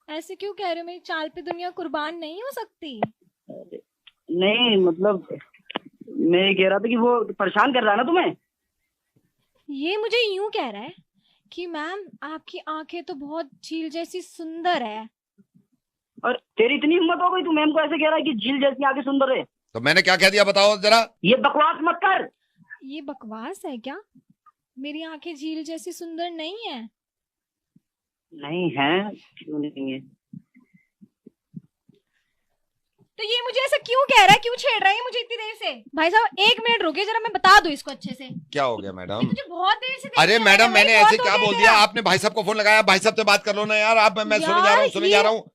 ऐसे क्यों कह रहे हो? मेरी चाल पे दुनिया कुर्बान नहीं हो सकती। नहीं, मतलब मैं ये कह रहा था कि वो परेशान कर रहा है ना तुम्हें। ये मुझे यूं कह रहा है कि मैम आपकी आंखें तो बहुत झील जैसी सुंदर है। और तेरी इतनी हिम्मत हो गई, तू मैम को ऐसे कह रहा है कि झील जैसी आंखें सुंदर है? तो मैंने क्या कह दिया बताओ जरा। ये बकवास मत कर। ये बकवास है क्या? मेरी आंखें झील जैसी सुंदर नहीं है। नहीं है, क्यों नहीं है? तो ये मुझे ऐसा क्यों कह रहा है, क्यों छेड़ रहा है मुझे इतनी देर से? भाई साहब 1 मिनट रुके जरा, मैं बता दूं इसको अच्छे से। क्या हो गया मैडम? मुझे बहुत देर से अरे मैडम मैंने ऐसे क्या बोल दिया? आपने भाई साहब को फोन लगाया, भाई साहब से बात कर लो ना यार। आप मैं सुने जा रहा हूँ, सुने जा रहा हूँ।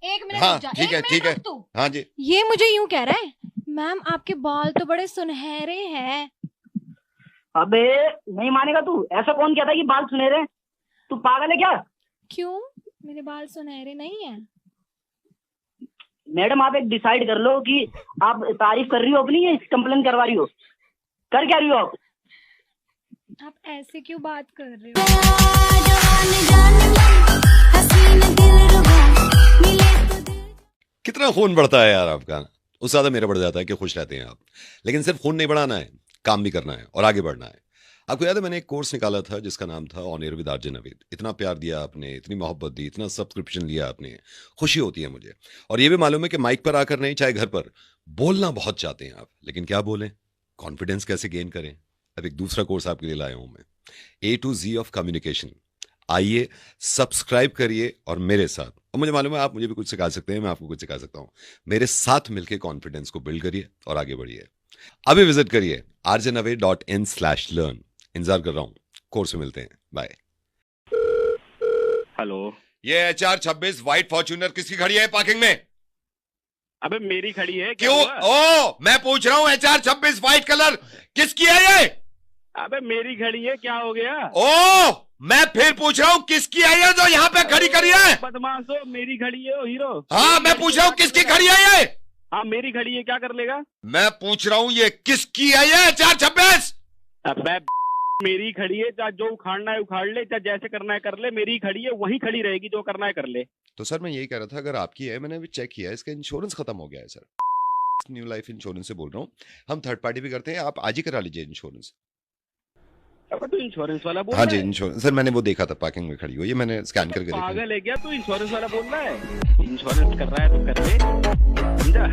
1 मिनट हाँ रुक जा, ठीक है 1 ठीक है। मिनट रुक तू। हाँ जी। ये मुझे यूं कह रहा है, मैम आपके बाल तो बड़े सुनहरे हैं। अबे नहीं मानेगा तू, ऐसा कौन कहता है कि बाल सुनहरे हैं? तू पागल है क्या? क्यों, मेरे बाल सुनहरे नहीं है? मैडम आप एक डिसाइड कर लो कि आप तारीफ कर रही हो अपनी या कंप्लेन करवा रही हो, कर क्या रही हो आप? आप ऐसे क्यों बात कर रहे हो? कितना खून बढ़ता है यार आपका, उससे ज्यादा मेरा बढ़ जाता है कि खुश रहते हैं आप। लेकिन सिर्फ खून नहीं बढ़ाना है, काम भी करना है और आगे बढ़ना है। आपको याद है मैंने एक कोर्स निकाला था जिसका नाम था on air with RJ Naveed. इतना प्यार दिया आपने, इतनी मोहब्बत दी, इतना सब्सक्रिप्शन लिया आपने, खुशी होती है मुझे। और ये भी मालूम है कि माइक पर आकर नहीं, चाहे घर पर बोलना बहुत चाहते हैं आप, लेकिन क्या बोलें, कॉन्फिडेंस कैसे गेन करें। अब एक दूसरा कोर्स आपके लिए लाया हूं मैं, A to Z of communication. आइए सब्सक्राइब करिए और मेरे साथ, और मुझे मालूम है आप मुझे भी कुछ सिखा सकते हैं, मैं आपको कुछ सिखा सकता हूं। मेरे साथ मिलकर कॉन्फिडेंस को बिल्ड करिए और आगे बढ़िए। अभी विजिट करिए rjnave.in/learn। इंतजार कर रहा हूं, कोर्स में मिलते हैं, बाय। हेलो, ये HR26 व्हाइट फॉर्च्यूनर किसकी खड़ी है पार्किंग में? अबे मेरी खड़ी है। क्यों? ओ मैं पूछ रहा हूँ HR26 व्हाइट कलर किसकी है ये? अबे मेरी खड़ी है, क्या हो गया? ओ मैं फिर पूछ रहा हूँ किसकी है ये जो यहाँ पे खड़ी करी है? बदमाशो, मेरी खड़ी है हीरो। हाँ मैं पूछ रहा हूँ किसकी खड़ी है ये? हाँ मेरी खड़ी है, क्या कर लेगा? मैं पूछ रहा हूँ ये किसकी है ये HR26? अबे मेरी खड़ी है, चाहे जो उखाड़ना है उखाड़ ले, चाहे जैसे करना है कर ले, मेरी खड़ी है वहीं खड़ी रहेगी, जो करना है कर ले। तो सर मैं यही कह रहा था, अगर आपकी है, मैंने अभी चेक किया, इसका इंश्योरेंस खत्म हो गया है सर। न्यू लाइफ इंश्योरेंस से बोल रहा हूँ, हम थर्ड पार्टी भी करते हैं, आप आज ही करा लीजिए इंश्योरेंस। अब तो इंश्योरेंस वाला बोल हाँ रहा जी है? इंश्योरेंस सर, मैंने वो देखा था पार्किंग में खड़ी हुई है, मैंने स्कैन करके देखा। पागल है क्या तू? इंश्योरेंस वाला बोल रहा है? इंश्योरेंस कर रहा है तो कर ले, समझा?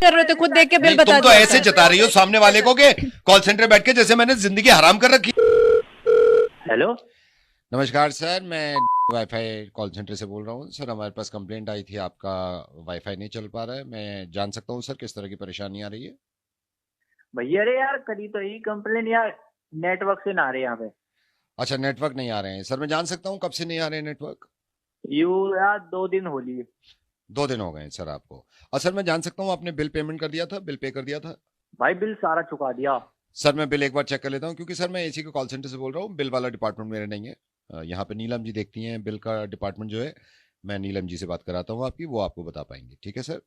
कर रहे थे खुद देख के बिल बता तुम तो ऐसे जता रही हो सामने वाले को के कॉल सेंटर बैठ के जैसे मैंने जिंदगी हराम कर रखी। हेलो नमस्कार सर, मैं वाईफाई कॉल सेंटर से बोल रहा हूँ। सर हमारे पास कंप्लेंट आई थी, आपका वाईफाई नहीं चल पा रहा है। मैं जान सकता हूँ सर किस तरह की परेशानी आ रही है? भैया अरे यार करी तो ही कंप्लेन यार, नेटवर्क से ना आ रहे यहाँ पे। अच्छा नेटवर्क नहीं आ रहे हैं सर, मैं जान सकता हूँ कब से नहीं आ रहे हैं नेटवर्क? यू यार 2 दिन हो लिए। 2 दिन हो गए हैं सर आपको। और सर मैं जान सकता हूँ आपने बिल पेमेंट कर दिया था, बिल पे कर दिया था? भाई बिल सारा चुका दिया। सर मैं बिल एक बार चेक कर लेता हूँ, क्योंकि सर मैं एसी के कॉल सेंटर से बोल रहा हूँ, बिल वाला डिपार्टमेंट मेरे नहीं है। यहाँ पे नीलम जी देखती हैं बिल का डिपार्टमेंट जो है, मैं नीलम जी से बात कराता हूँ आपकी, वो आपको बता पाएंगे। ठीक है सर?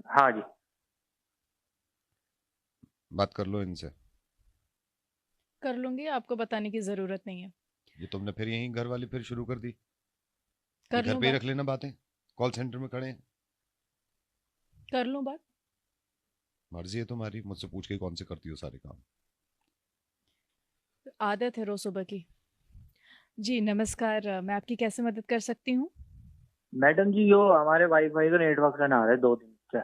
हाँ जी बात कर लो इनसे। कर लूंगी, आपको बताने की जरूरत नहीं है। ये तुमने फिर यही घर वाली फिर शुरू कर दी। कर घर लूं पे ही बात, रख लेना बातें, कॉल सेंटर में खड़े हैं। कर लूं बात। मर्जी है तुम्हारी, मुझसे पूछ के कौन से करती हो सारे काम। आदत है रोज सुबह की। जी नमस्कार, मैं आपकी कैसे मदद कर सकती हूँ? मैडम जी यो हमारे वाईफाई का नेटवर्क से ना आ रहा है 2 दिन से।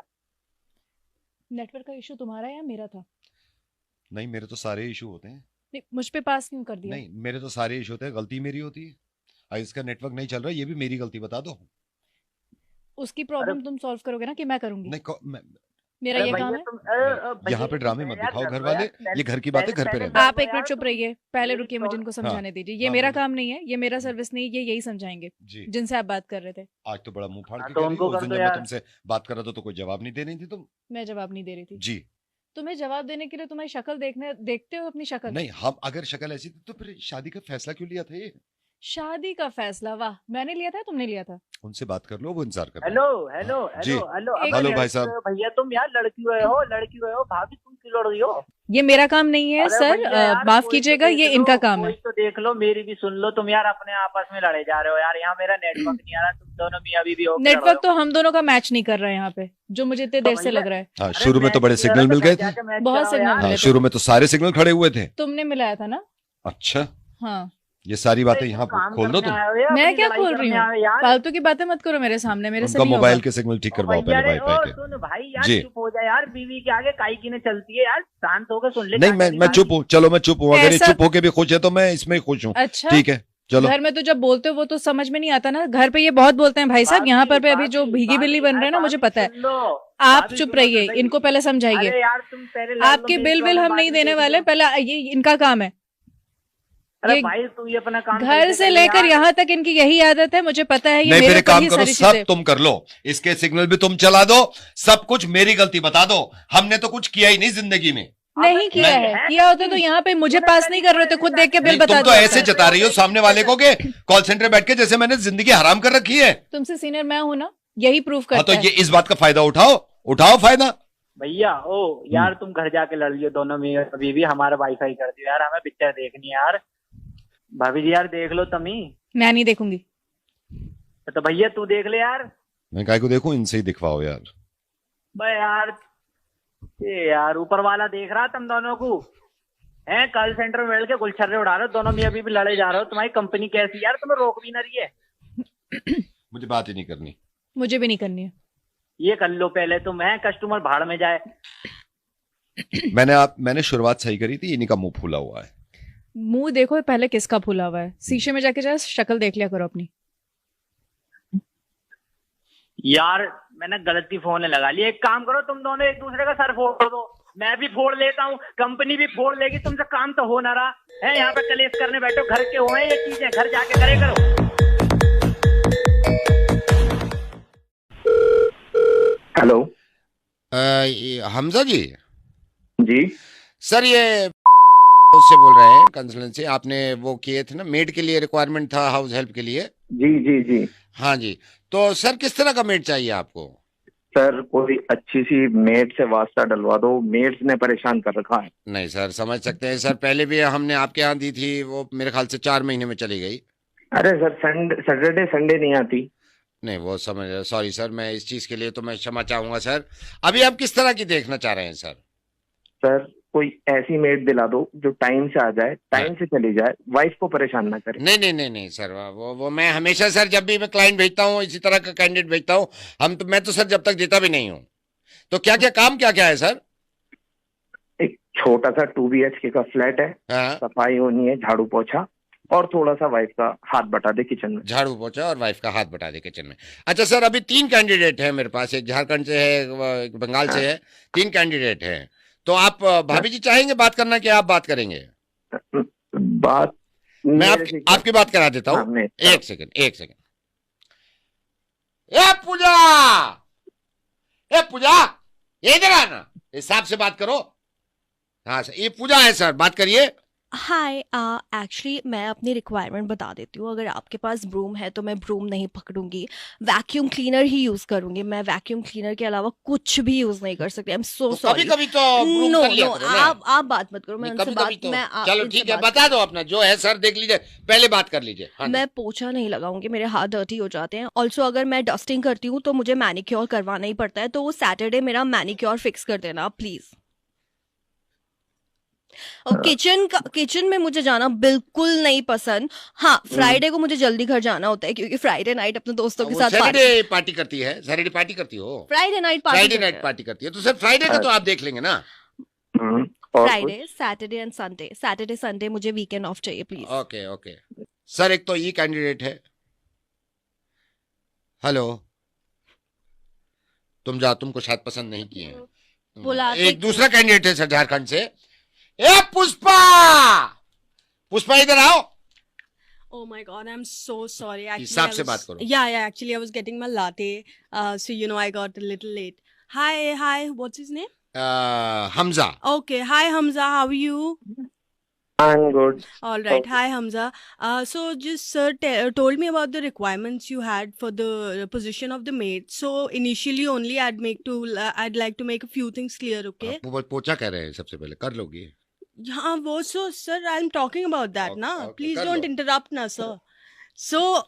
नेटवर्क का इशू तुम्हारा या मेरा था? नहीं मेरे तो सारे इशू होते हैं। नहीं, मुझ पे पास क्यों कर दिया? नहीं मेरे तो सारे इशू होते हैं, गलती मेरी होती है। इसका नेटवर्क नहीं चल रहा, ये भी मेरी गलती, बता दो। उसकी प्रॉब्लम तुम सॉल्व करोगे ना कि मैं करूंगी? नहीं मेरा ये काम है। यहाँ पे ड्रामे मत दिखाओ घर वाले, ये घर की बातें घर पे रहना। आप एक मिनट चुप रहिए, पहले रुकिए, मुझे इनको समझाने दीजिए। ये मेरा काम नहीं है, ये मेरा सर्विस नहीं है, ये यही समझाएंगे जिनसे आप बात कर रहे थे। आज तो बड़ा मुंह फाड़ के तो कह रही हो, उनको उस दिन कर जब दो मैं यार। तुमसे बात कर रहा था तो कोई जवाब नहीं दे रही थी तुम। मैं जवाब नहीं दे रही थी जी तुम्हें जवाब देने के लिए। तुम्हारी शक्ल देखते हो अपनी शक्ल? नहीं, हम अगर शक्ल ऐसी थी तो फिर शादी का फैसला क्यों लिया था? ये शादी का फैसला वाह, मैंने लिया था तुमने लिया था? उनसे बात कर लो, वो इंतजार कर रहे हैं। हेलो हेलो जी। हेलो हेलो एक हेलो अबे भाई साहब। भैया तुम यार लड़की रहे हो भाभी तुम क्यों लड़ रही हो? ये मेरा काम नहीं है अरे सर, भैया यार, माफ कोई कीजिएगा, तो ये देख इनका लो, काम कोई है। तो देख लो, मेरी भी सुन लो। तुम यार अपने आपस में लड़े जा रहे हो यार, यहाँ मेरा नेटवर्क नहीं आ रहा, तुम दोनों मियां बीवी हो। नेटवर्क तो हम दोनों का मैच नहीं कर रहा है यहाँ पे, जो मुझे इतने देर से भैया- लग रहा है। हाँ शुरू में तो बड़े सिग्नल मिल गए थे। बहुत सिग्नल हाँ मिले थे। शुरू में तो सारे सिग्नल खड़े हुए थे। तुमने मिलाया था ना? अच्छा हाँ ये सारी बातें यहाँ खोल दो तुम। मैं क्या खोल रही हूँ? फालतू की बातें मत करो मेरे सामने, मेरे से उनका नहीं मोबाइल होगा। के सिग्नल ठीक करवाओ पहले वाईफाई के। सुन भाई यार, जी। चुप हो जा यार, बीवी के आगे काई की ने चलती है यार, शांत होकर सुन ले। नहीं मैं चुप हूँ, चलो मैं चुप हूँ, अगर ये ऐसा- चुप होके भी खुश है तो मैं इसमें खुश हूँ। अच्छा ठीक है चलो। घर में तो जब बोलते हो वो तो समझ में नहीं आता ना, घर पे ये बहुत बोलते हैं भाई साहब, यहाँ पर पे अभी जो भीगी बिल्ली बन रहे हैं ना, मुझे पता है। आप चुप रहिए, इनको पहले समझाइए। अरे यार तुम पहले आपके बिल हम नहीं देने वाले, पहले ये इनका काम है। अरे ये भाई तू ये अपना काम घर से लेकर यहाँ तक इनकी यही आदत है, मुझे पता है। ये नहीं, फिर मेरे एक ऊपर काम ही करो, सारी सब चीजें- तुम कर लो, इसके सिग्नल भी तुम चला दो, सब कुछ मेरी गलती बता दो। हमने तो कुछ किया ही नहीं जिंदगी में। नहीं किया है, किया होता तो यहाँ पे मुझे पास नहीं कर रहे थे, खुद देख के बिल नहीं, बता तुम तो देते। ऐसे जता रही हो सामने वाले को के कॉल सेंटर बैठ के जैसे मैंने जिंदगी हराम कर रखी है। तुमसे सीनियर मैं हूँ ना, यही प्रूफ हाँ, करता तो है। ये इस बात का फायदा उठाओ फायदा। भैया ओ यार, तुम घर जाके लड़ लियो दोनों में, बीवी हमारा वाईफाई कर दियो यार, हमें पिक्चर देखनी है यार। भाभी जी यार देख लो तुम ही। मैं नहीं देखूंगी। तो भैया तू देख ले यार। मैं काय को देखूं, इनसे ही दिखवाओ यार। भाई यार ये यार ऊपर वाला देख रहा तुम दोनों को है, कॉल सेंटर में बैठ के गुलछर्रे उड़ा रहे हो दोनों में, अभी भी लड़े जा रहे हो। तुम्हारी कंपनी कैसी यार, तुम्हें रोक भी ना रही है। मुझे बात ही नहीं करनी। मुझे भी नहीं करनी है। ये कर लो पहले तुम, है कस्टमर भाड़ में जाए। मैंने शुरुआत सही करी थी, इन्हीं का मुंह फूला हुआ है। मुंह देखो पहले किसका फूला हुआ है, शीशे में जाके जरा शक्ल देख लिया करो अपनी। यार मैंने गलती फोन लगा ली, एक काम करो तुम दोनों एक दूसरे का सर फोड़ दो, मैं भी फोड़ लेता हूँ, कंपनी भी फोड़ लेगी, तुमसे काम तो हो ना रहा है। यहाँ पे कलेश करने बैठो, घर के हुए ये चीजें, घर जाके करे करो। हेलो हमजा जी। जी सर ये उससे बोल रहे हैं कंसल्टेंसी, आपने वो किए थे ना मेड के लिए, रिक्वायरमेंट था हाउस हेल्प के लिए। जी जी जी हाँ जी, तो सर किस तरह का मेड चाहिए आपको? सर कोई अच्छी सी मेड से वास्ता डलवा दो, मेड्स ने परेशान कर रखा है। नहीं सर, समझ सकते हैं सर, पहले भी हमने आपके यहाँ दी थी, वो मेरे ख्याल से 4 महीने में चली गई। अरे सर सैटरडे संडे नहीं आती। नहीं वो समझ, सॉरी सर, मैं इस चीज के लिए तो मैं क्षमा चाहूंगा सर। अभी आप किस तरह की देखना चाह रहे हैं सर? सर कोई ऐसी मेड दिला दो जो टाइम से आ जाए, टाइम से चली जाए, वाइफ को परेशान ना करे। नहीं सर, वो मैं हमेशा सर जब भी मैं क्लाइंट भेजता हूँ, इसी तरह का कैंडिडेट भेजता हूँ, मैं तो सर जब तक देता भी नहीं हूँ। तो क्या क्या है सर? एक छोटा सा 2 BHK का फ्लैट है, सफाई होनी है, झाड़ू पोछा, और थोड़ा सा वाइफ का हाथ बटा दे किचन में। झाड़ू पोछा और वाइफ का हाथ बटा दे किचन में। अच्छा सर, अभी 3 कैंडिडेट है मेरे पास, एक झारखंड से है, एक बंगाल से है, 3 कैंडिडेट हैं। तो आप भाभी जी चाहेंगे बात करना कि आप बात करेंगे? बात मैं आपकी बात करा देता हूँ। एक सेकंड। ए पूजा ये इधर आना, हिसाब से बात करो। हाँ सर, ये पूजा है सर, बात करिए। हाय, एक्चुअली मैं अपनी रिक्वायरमेंट बता देती हूँ। अगर आपके पास ब्रूम है तो मैं ब्रूम नहीं पकड़ूंगी, वैक्यूम क्लीनर ही यूज करूंगी। मैं वैक्यूम क्लीनर के अलावा कुछ भी यूज नहीं कर सकती। I am so sorry. कभी तो ब्रूम कर लिया करो ना। आप बात मत करो, मैं उनसे बात तो। मैं चलो ठीक है, बता दो अपना जो है सर, देख लीजिए, पहले बात कर लीजिए। हाँ, मैं पोछा नहीं लगाऊंगी, मेरे हाथ डर्टी हो जाते हैं। ऑल्सो अगर मैं डस्टिंग करती हूँ तो मुझे मैनिक्योर करवाना ही पड़ता है, तो वो सैटरडे मेरा मैनिक्योर फिक्स कर देना प्लीज। और किचन में मुझे जाना बिल्कुल नहीं पसंद। हाँ, फ्राइडे को मुझे जल्दी घर जाना होता है क्योंकि फ्राइडे नाइट अपने दोस्तों के साथ सैटरडे पार्टी करती है, सैटरडे पार्टी करती हो? फ्राइडे नाइट पार्टी करती है, तो सर फ्राइडे का तो आप देख लेंगे ना। Friday, Saturday and Sunday. Saturday Sunday मुझे वीकेंड ऑफ चाहिए प्लीज। ओके सर, एक तो ये कैंडिडेट है। हेलो, तुमको शायद पसंद नहीं किए हैं। एक दूसरा कैंडिडेट है सर झारखंड से। ए पुष्पा इधर आओ। Oh my God, I'm so sorry. हिसाब से बात करो। Yeah, actually I was getting my latte, so I got a little late. Hi, what's his name? Hamza. Okay, hi Hamza, how are you? I'm good. All right, hi Hamza. So just sir told me about the requirements you had for the position of the maid. So initially only I'd like to make a few things clear, okay? पोछा कह रहे हैं सबसे पहले, कर लोगी? हाँ वो so sir I am talking about that ना, प्लीज डोंट इंटरप्ट ना sir. So,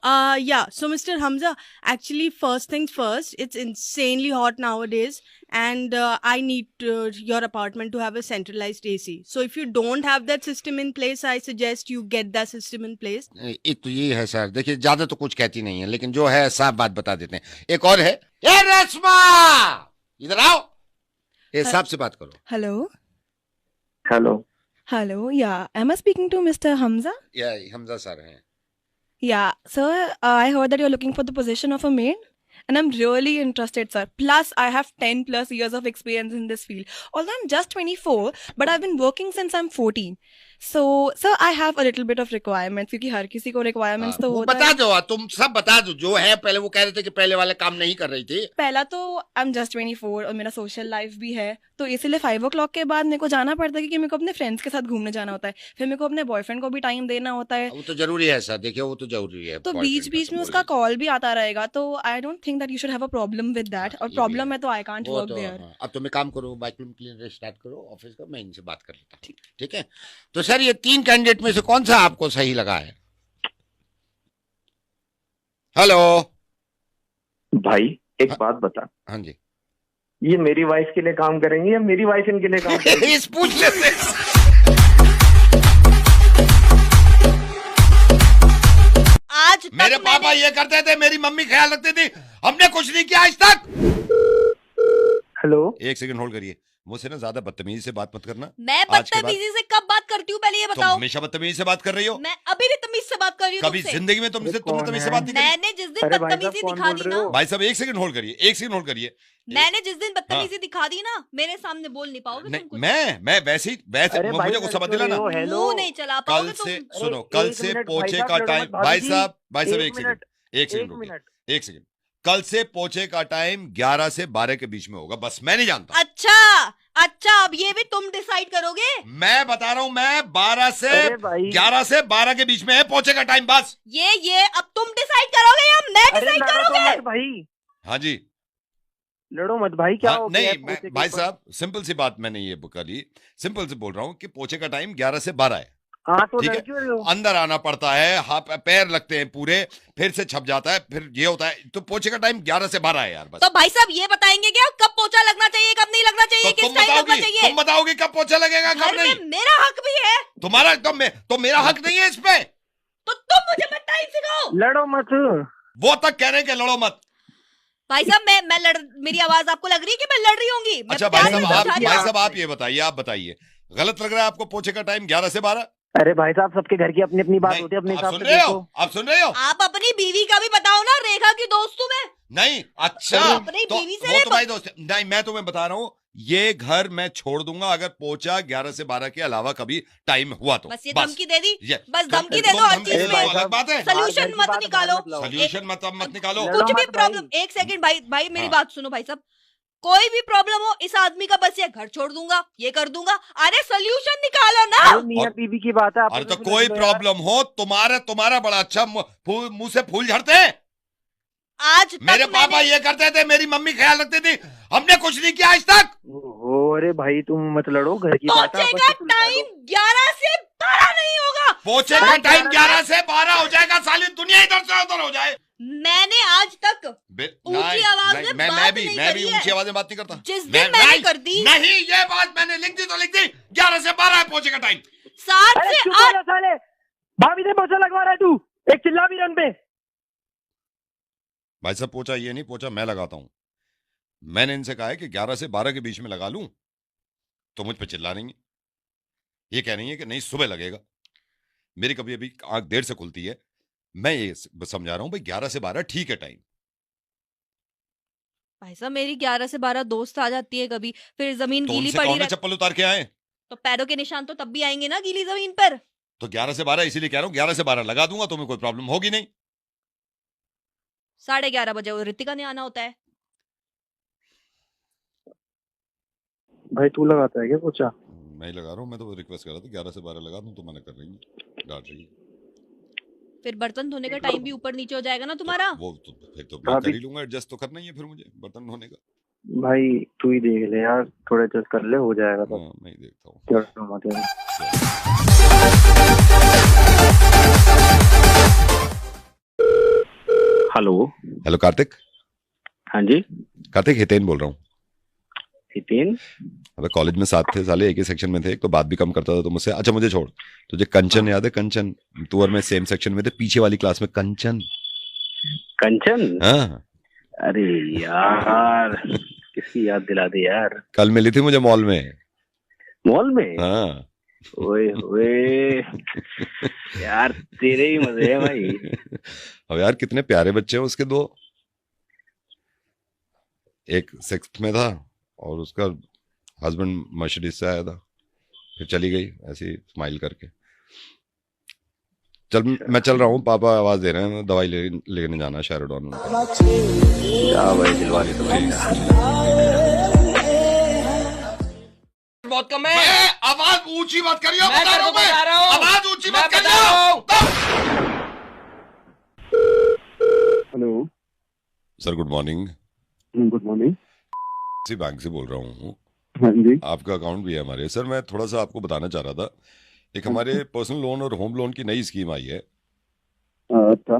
so Mr. Hamza, actually, first things first, it's insanely hot nowadays, and I need your apartment to have a centralized AC. So, if you don't have that system in place, I suggest you get that system in place. एक तो ये है sir, देखिए ज्यादा तो कुछ कहती नहीं है, लेकिन जो है साफ बात बता देते हैं। एक और है, ये रेशमा, इधर आओ, ये साहब से बात करो। Hello. Hello Hello. Yeah. Am I speaking to Mr. Hamza? या हमजा सर हैं। Yeah. Sir, I heard that you're looking for the position of a maid. And I'm really interested, sir. Plus, I have 10 plus years of experience in this field. Although I'm just 24, but I've been working since I'm 14. So, sir, I have a little bit of requirements क्योंकि हर किसी को requirements तो होता है। बता दो, तुम सब बता दो जो है। पहले वो कह रहे थे कि पहले वाले काम नहीं कर रही थी। पहला तो I'm just 24 और मेरा social life भी है, तो इसीलिए 5 o'clock के बाद मेरे को जाना पड़ता है क्योंकि मेरे को अपने फ्रेंड्स के साथ घूमने जाना होता है, फिर मेरे को अपने बॉयफ्रेंड को भी टाइम देना होता है। वो तो जरूरी है सर, देखिए वो तो जरूरी है। तो बीच बीच में उसका कॉल भी आता रहेगा, तो I don't think that you should have a problem with that, और प्रॉब्लम है तो आई कांट वर्क देयर। अब तुम एक काम करो, वैक्यूम क्लीनर स्टार्ट करो ऑफिस का, मैं इनसे बात कर लेता हूँ। ठीक है, तो सर ये 3 कैंडिडेट में से कौन सा आपको सही लगा है? हेलो भाई, एक बात बता। हाँ जी, ये मेरी वाइफ के लिए काम करेंगे या मेरी वाइफ इनके लिए काम करेंगे? इस पूछने से आज मेरे पापा ये करते थे, मेरी मम्मी ख्याल रखती थी, हमने कुछ नहीं किया आज तक। हेलो, 1 सेकंड होल्ड करिए। मुझसे ना ज्यादा बदतमीजी से बात मत करना। मैं बदतमीजी से कब बात करती हूँ, पहले ये बताओ। तुम हमेशा बदतमीजी से बात कर रही हो। मैं अभी भी तमीज से बात कर रही हूँ। कभी जिंदगी में तुमने तमीज से बात नहीं करी। मैंने जिस दिन बदतमीजी दिखा दी ना, भाई साहब 1 सेकंड होल्ड करिए, 1 सेकंड होल्ड करिए। मैंने जिस दिन बदतमीजी दिखा दी ना, मेरे सामने बोल नहीं पाओगे तुम कुछ। मैं वैसे मुझे गुस्सा मत दिलाना। मुंह नहीं चला पाओगे तुम। कल से सुनो, कल से पोछे का टाइम, भाई साहब 1 सेकंड, कल से पोछे का टाइम 11 से 12 के बीच में होगा, बस मैं नहीं जानता। अच्छा, अब ये भी तुम डिसाइड करोगे? मैं बता रहा हूँ, मैं 12 से 11 से 12 के बीच में है पोछे का टाइम, बस। ये अब तुम डिसाइड करोगे या मैं डिसाइड करोगे? भाई हाँ जी, लड़ो मत भाई, क्या हो नहीं मैं भाई साहब सिंपल सी बात मैंने ये करी, सिंपल से बोल रहा हूँ कि पोछे का टाइम 11 से 12 है। हाँ, तो ठीक है, अंदर आना पड़ता है, हाथ पैर लगते हैं पूरे, फिर से छप जाता है, फिर ये होता है, तो पोछे का टाइम 11 से 12 है यार, बस। तो भाई साहब ये बताएंगे क्या कब पोछा लगना चाहिए, कब नहीं लगना चाहिए, तो किस टाइम लगना चाहिए? तुम बताओगे कब पोछा लगेगा, कब नहीं? मेरा हक भी है। तुम्हारा तो मेरा हक नहीं है इसमें, तो तुम मुझे टाइम सिखाओ। लड़ो मत, वो तक कह रहे हैं कि लड़ो मत। भाई साहब मेरी आवाज आपको लग रही है कि मैं लड़ रही होंगी? अच्छा भाई साहब आप ये बताइए, आप बताइए, गलत लग रहा है आपको पोछे का टाइम 11 से 12? अरे भाई साहब, सबके घर की अपनी अपनी बात होती है, अपने हिसाब से देखो। आप सुन रहे हो? आप अपनी बीवी का भी बताओ ना, रेखा की दोस्त हूँ मैं। नहीं, अच्छा अपनी तो बीवी से वो तुम्हारी दोस्त नहीं, मैं तुम्हें बता रहा हूँ, ये घर मैं छोड़ दूंगा अगर पोछा 11 से 12 के अलावा कभी टाइम हुआ तो। बस ये धमकी दे दी, बस धमकी दे दो हर चीज में। अलग बात है, सोल्यूशन मत निकालो, सोल्यूशन मत निकालो। कुछ भी प्रॉब्लम, 1 सेकंड भाई मेरी बात सुनो भाई साहब, कोई भी प्रॉब्लम हो इस आदमी का बस ये घर छोड़ दूंगा, ये कर दूंगा, अरे सोल्यूशन निकालो ना। मियां बीवी की बात है। अरे तो कोई प्रॉब्लम हो, तुम्हारा बड़ा अच्छा मुंह से फूल झड़ते हैं। आज मेरे पापा ये करते थे, मेरी मम्मी ख्याल रखती थी, हमने कुछ नहीं किया आज तक। अरे भाई तुम मत लड़ो, घर की बात है। पोछे का टाइम 11 से 12 नहीं होगा। पोछे का टाइम 11 से 12 हो जाएगा, साली दुनिया इधर से उधर हो जाए। मैंने आज तक ऊंची आवाज में मैं भी ऊंची आवाज में बात नहीं करता। जिस दिन मैंने कर दी नहीं, ये बात मैंने लिख दी तो लिख दी, 11 से 12 है पोछे का टाइम। 7 से 8 साले भाभी से पोछा लगवा रहा है तू, एक चिल्ला भी रन पे। भाई साहब पोछा ये नहीं, पोछा मैं लगाता हूँ। मैंने इनसे कहा है कि 11 से 12 के बीच में लगा लूं, तो मुझ पे चिल्ला रही है। ये कह रही है कि नहीं सुबह लगेगा। मेरी कभी अभी आंख देर से खुलती है, मैं ये समझा रहा हूं भाई 11 से 12 ठीक है टाइम। भाई साहब मेरी 11 से 12 दोस्त आ जाती है कभी, फिर जमीन गीली पड़ी रहती, चप्पल उतार के आए तो पैरों के निशान तो तब भी आएंगे ना गीली जमीन पर। तो 11 से 12 इसीलिए कह रहा हूँ, 11 से 12 लगा दूंगा, तुम्हें कोई प्रॉब्लम होगी नहीं। 11:30 बजे वो ऋतिका ने आना होता है। भाई तू लगाता है क्या पोछा? मैं ही लगा रहा हूँ, मैं तो रिक्वेस्ट कर रहा था 11 से 12 लगा दूं, तो मना कर रही है, डांट रही है। फिर बर्तन धोने का टाइम भी ऊपर नीचे हो जाएगा ना तुम्हारा। वो तो फिर तो मैं कर ही लूंगा, एडजस्ट तो करना ही है फिर मुझे बर्तन धोने का। भाई तू ही देख ले यार, थोड़ा एडजस्ट कर ले, हो जाएगा। तो मैं ही देखता हूँ। हेलो कार्तिक। हाँ जी कार्तिक, हितेन बोल रहा हूँ। हितेन? अबे कॉलेज में साथ थे साले, एक ही सेक्शन में थे। एक तो बात भी कम करता था तो मुझसे। अच्छा मुझे छोड़, तुझे कंचन याद है? कंचन, तू और मैं सेम सेक्शन में थे, पीछे वाली क्लास में। कंचन। कंचन? हाँ। अरे यार, किसकी याद दिला दी यार। कल मिली थी मुझे मॉल में। मॉल में? हाँ। ओए ओए यार, तेरे ही मजे हैं भाई। अब यार कितने प्यारे बच्चे हैं उसके दो। एक 6th में था और उसका हस्बैंड मर्सिडीज से आया था, फिर चली गई ऐसी स्माइल करके। चल मैं चल रहा हूँ, पापा आवाज दे रहे हैं, दवाई लेने जाना है शहरडॉन। बहुत कम है। आवाज ऊंची मत करियो, मैं बता रहा हूं। आवाज ऊंची मत करियो। Hello sir, good morning. Good morning. इसी बैंक से बोल रहा हूँ। हाँ जी। आपका अकाउंट भी है हमारे। सर मैं थोड़ा सा आपको बताना चाह रहा था, एक हमारे पर्सनल लोन और होम लोन की नई स्कीम आई है। अच्छा।